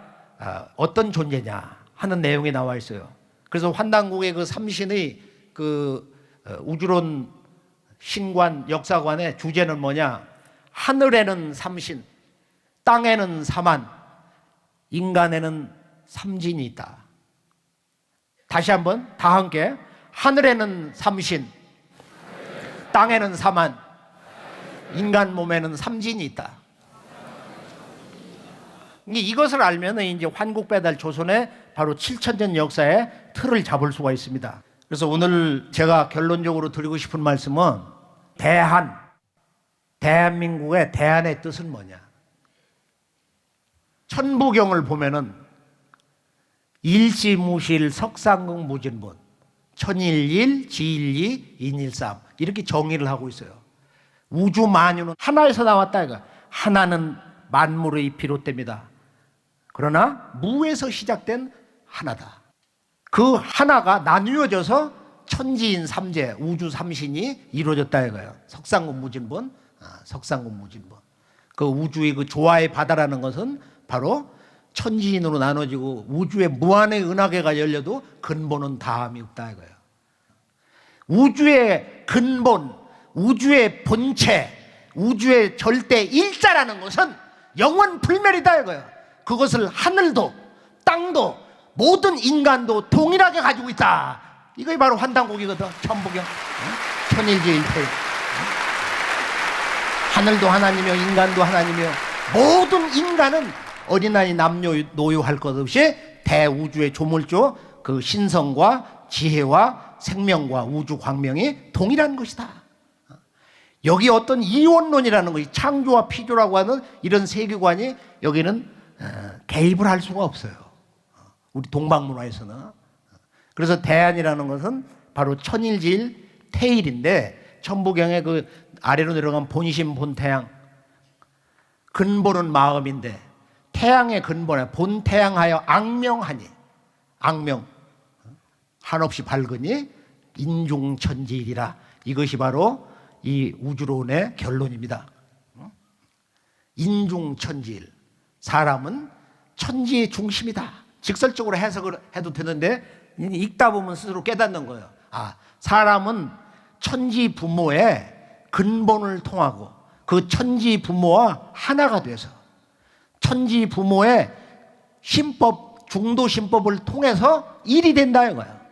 어떤 존재냐 하는 내용이 나와 있어요. 그래서 환단국의 그 삼신의 그 우주론 신관 역사관의 주제는 뭐냐? 하늘에는 삼신, 땅에는 사만, 인간에는 삼진이 있다. 다시 한번 다 함께. 하늘에는 삼신, 땅에는 사만, 인간 몸에는 삼진이 있다. 이것을 알면 이제 환국배달 조선의 바로 7,000년 역사의 틀을 잡을 수가 있습니다. 그래서 오늘 제가 결론적으로 드리고 싶은 말씀은 대한민국의 대한의 뜻은 뭐냐? 천부경을 보면은 일지무실 석상극 무진본, 천일일 지일이 인일삼 이렇게 정의를 하고 있어요. 우주 만유는 하나에서 나왔다 이거. 하나는 만물의 비롯됩니다. 그러나 무에서 시작된 하나다. 그 하나가 나뉘어져서 천지인 삼재, 우주 삼신이 이루어졌다 이거예요. 석상급 무진본, 석상급 무진본. 그 우주의 그 조화의 바다라는 것은 바로 천지인으로 나눠지고 우주의 무한의 은하계가 열려도 근본은 다함이 없다 이거예요. 우주의 근본, 우주의 본체, 우주의 절대 일자라는 것은 영원 불멸이다 이거예요. 그것을 하늘도 땅도 모든 인간도 동일하게 가지고 있다. 이게 바로 환단곡이거든. 천부경, 천일지일태. 하늘도 하나님이며 인간도 하나님이며 모든 인간은 어린아이 남녀노소 것 없이 대우주의 조물주 그 신성과 지혜와 생명과 우주 광명이 동일한 것이다. 여기 어떤 이원론이라는 것이 창조와 피조라고 하는 이런 세계관이 여기는 개입을 할 수가 없어요. 우리 동방문화에서는. 그래서 대안이라는 것은 바로 천일지일 태일인데 천부경의 그 아래로 내려가면 본심 본태양, 근본은 마음인데 태양의 근본에 본태양하여 악명하니, 악명 한없이 밝으니 인중천지일이라. 이것이 바로 이 우주론의 결론입니다. 인중천지일, 사람은 천지의 중심이다. 직설적으로 해석을 해도 되는데 읽다 보면 스스로 깨닫는 거예요. 사람은 천지 부모의 근본을 통하고 그 천지 부모와 하나가 돼서 천지 부모의 신법, 중도 신법을 통해서 일이 된다 이거야.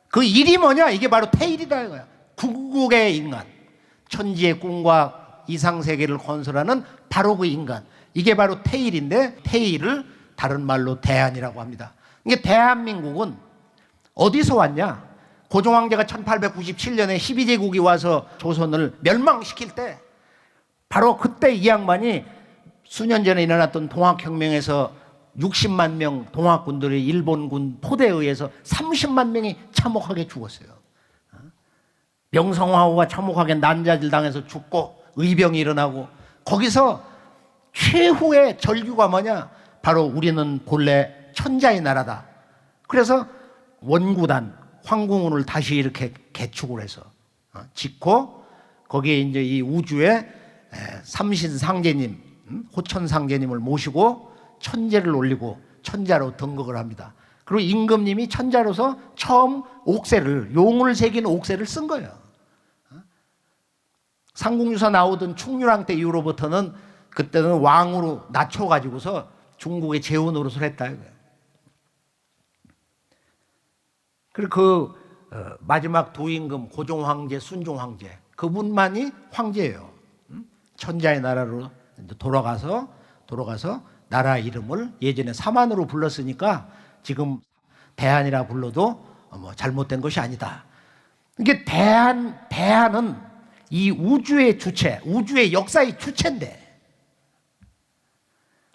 그 일이 뭐냐? 이게 바로 태일이다 이거야. 궁극의 인간, 천지의 꿈과 이상세계를 건설하는 바로 그 인간, 이게 바로 태일인데 태일을 다른 말로 대안이라고 합니다. 이게 대한민국은 어디서 왔냐? 고종황제가 1897년에 12제국이 와서 조선을 멸망시킬 때 바로 그때 이 양반이 수년 전에 일어났던 동학혁명에서 60만 명 동학군들이 일본군 포대에 의해서 30만 명이 참혹하게 죽었어요. 명성황후가 참혹하게 난자질 당해서 죽고 의병이 일어나고 거기서 최후의 절규가 뭐냐? 바로 우리는 본래 천자의 나라다. 그래서 원구단 황궁을 다시 이렇게 개축을 해서 짓고 거기에 이제 이 우주의 삼신상제님, 호천상제님을 모시고 천제를 올리고 천자로 등극을 합니다. 그리고 임금님이 천자로서 처음 옥새를, 용을 새긴 옥새를 쓴 거예요. 삼국유사 나오던 충유랑 때 이후로부터는 그때는 왕으로 낮춰가지고서 중국의 제후 노릇을 했다 이거예요. 그리고 그 마지막 두 임금 고종황제, 순종황제 그분만이 황제예요. 천자의 나라로 돌아가서 나라 이름을 예전에 사만으로 불렀으니까 지금 대한이라 불러도 뭐 잘못된 것이 아니다. 이게 대한은 이 우주의 주체, 우주의 역사의 주체인데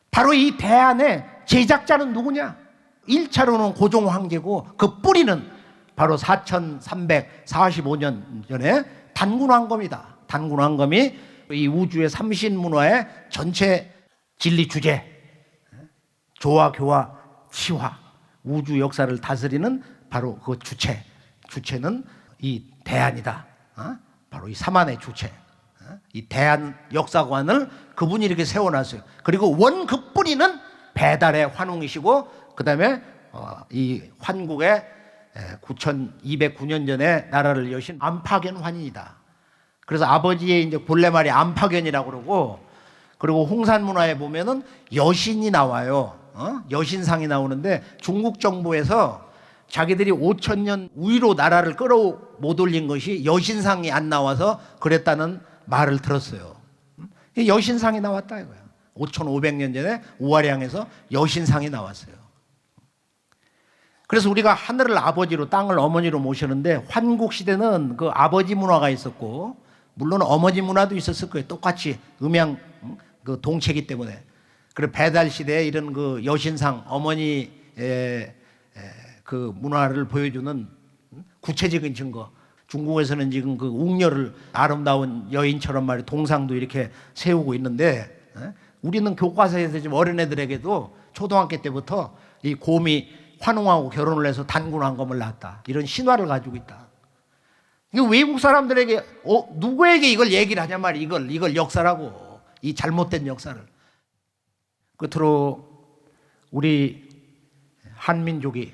바로 이 대한의 제작자는 누구냐? 1차로는 고종 황제고 그 뿌리는 바로 4345년 전에 단군왕검이다. 단군왕검이 이 우주의 삼신문화의 전체 진리 주제, 조화, 교화, 치화, 우주 역사를 다스리는 바로 그 주체는 이 대한이다. 바로 이 사만의 주체, 이 대한 역사관을 그분이 이렇게 세워놨어요. 그리고 원 그 뿌리는 배달의 환웅이시고 그 다음에 이 환국의 9209년 전에 나라를 여신 안파견 환인이다. 그래서 아버지의 이제 본래 말이 안파견이라고 그러고 그리고 홍산 문화에 보면은 여신이 나와요. 여신상이 나오는데 중국 정부에서 자기들이 5,000년 위로 나라를 못 올린 것이 여신상이 안 나와서 그랬다는 말을 들었어요. 여신상이 나왔다 이거야. 5,500년 전에 우아량에서 여신상이 나왔어요. 그래서 우리가 하늘을 아버지로 땅을 어머니로 모시는데 환국 시대는 그 아버지 문화가 있었고 물론 어머니 문화도 있었을 거예요. 똑같이 음양 그 동체기 때문에. 그리고 배달 시대에 이런 그 여신상 어머니의 그 문화를 보여주는 구체적인 증거. 중국에서는 지금 그 웅녀를 아름다운 여인처럼 말이 동상도 이렇게 세우고 있는데 우리는 교과서에서 지금 어린애들에게도 초등학교 때부터 이 곰이 환웅하고 결혼을 해서 단군 왕검을 낳았다. 이런 신화를 가지고 있다. 이거 외국 사람들에게 누구에게 이걸 얘기를 하냐 말이야. 이걸 역사라고. 이 잘못된 역사를. 끝으로 우리 한민족이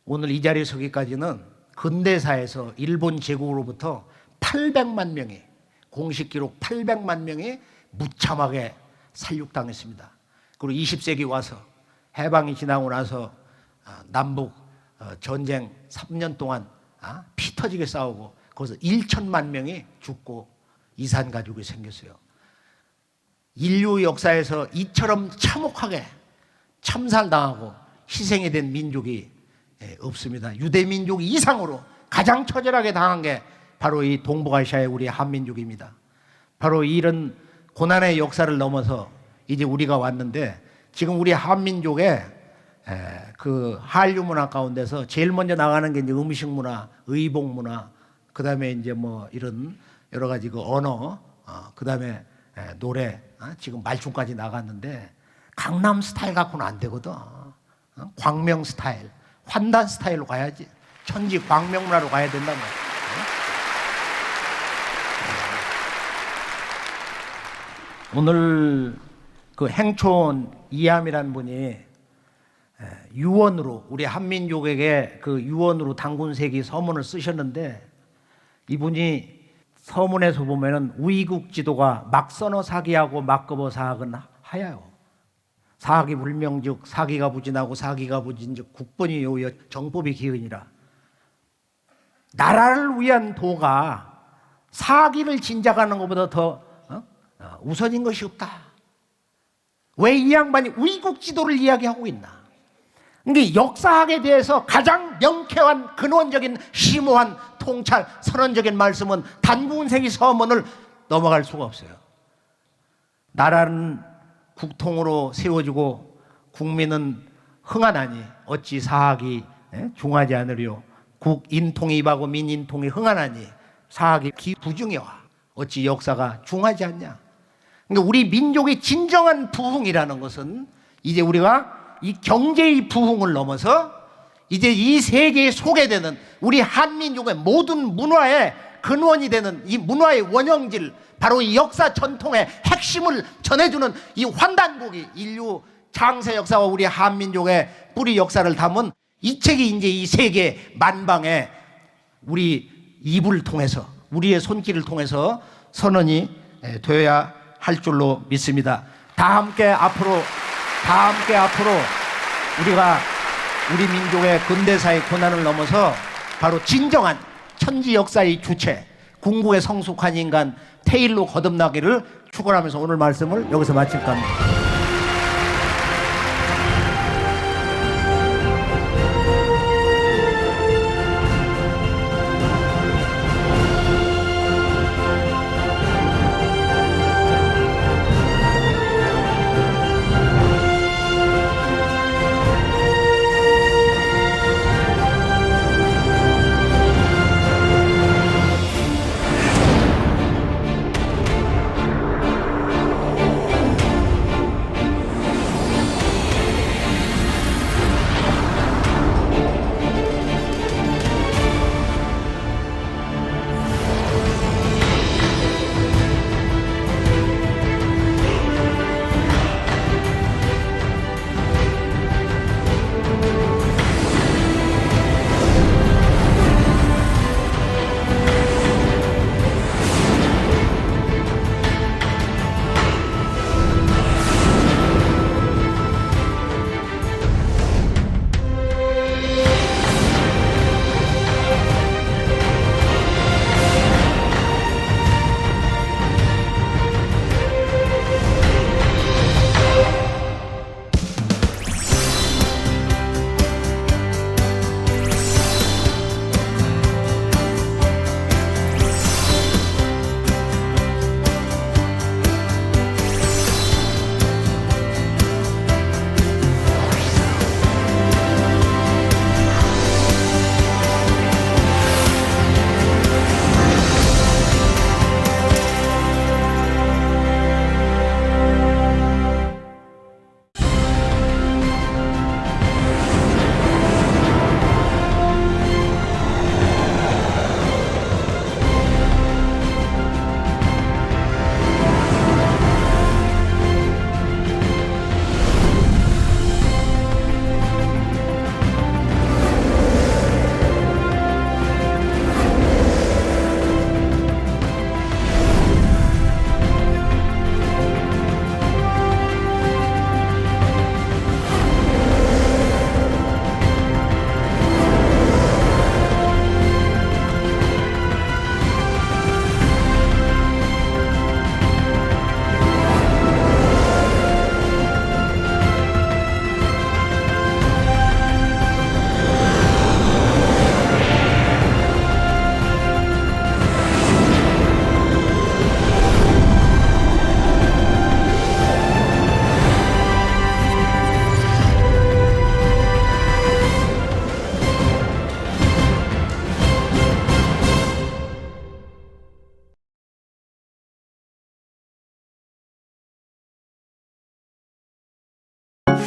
오늘 이 자리에 서기까지는 근대사에서 일본 제국으로부터 800만 명이 공식 기록 800만 명이 무참하게 살육당했습니다. 그리고 20세기 와서 해방이 지나고 나서 남북 전쟁 3년 동안 피 터지게 싸우고 거기서 1천만 명이 죽고 이산 가족이 생겼어요. 인류 역사에서 이처럼 참혹하게 참살당하고 희생이 된 민족이 없습니다. 유대민족 이상으로 가장 처절하게 당한 게 바로 이 동북아시아의 우리 한민족입니다. 바로 이런 고난의 역사를 넘어서 이제 우리가 왔는데 지금 우리 한민족의 그 한류 문화 가운데서 제일 먼저 나가는 게 이제 음식 문화, 의복 문화, 그 다음에 이제 뭐 이런 여러 가지 그 언어, 그 다음에 노래, 지금 말춤까지 나갔는데 강남 스타일 갖고는 안 되거든. 광명 스타일, 환단 스타일로 가야지. 천지 광명 문화로 가야 된다는 거야. 오늘 그 행촌 이함이라는 분이 유언으로 우리 한민족에게 그 유언으로 단군세기 서문을 쓰셨는데 이분이 서문에서 보면은 우이국 지도가 막선어 사기하고 막급어 사학은 하야요. 사학이 불명즉 사기가 부진하고 사기가 부진즉 국본이 요여 정법이 기은이라. 나라를 위한 도가 사기를 진작하는 것보다 더 우선인 것이 없다. 왜 이 양반이 우이국 지도를 이야기하고 있나? 그러니까 역사학에 대해서 가장 명쾌한 근원적인 심오한 통찰 선언적인 말씀은 단군세기 서문을 넘어갈 수가 없어요. 나라는 국통으로 세워지고 국민은 흥하나니 어찌 사학이 중하지 않으려. 국인통이 입하고 민인통이 흥하나니 사학이 기부중여와 어찌 역사가 중하지 않냐. 그러니까 우리 민족의 진정한 부흥이라는 것은 이제 우리가 이 경제의 부흥을 넘어서 이제 이 세계에 소개되는 우리 한민족의 모든 문화의 근원이 되는 이 문화의 원형질, 바로 이 역사 전통의 핵심을 전해주는 이 환단곡이 인류 장세 역사와 우리 한민족의 뿌리 역사를 담은 이 책이 이제 이 세계 만방에 우리 입을 통해서 우리의 손길을 통해서 선언이 되어야 할 줄로 믿습니다. 다 함께 앞으로 우리가 우리 민족의 근대사의 고난을 넘어서 바로 진정한 천지 역사의 주체, 궁극의 성숙한 인간 태일로 거듭나기를 축원하면서 오늘 말씀을 여기서 마칠까 합니다.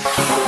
네.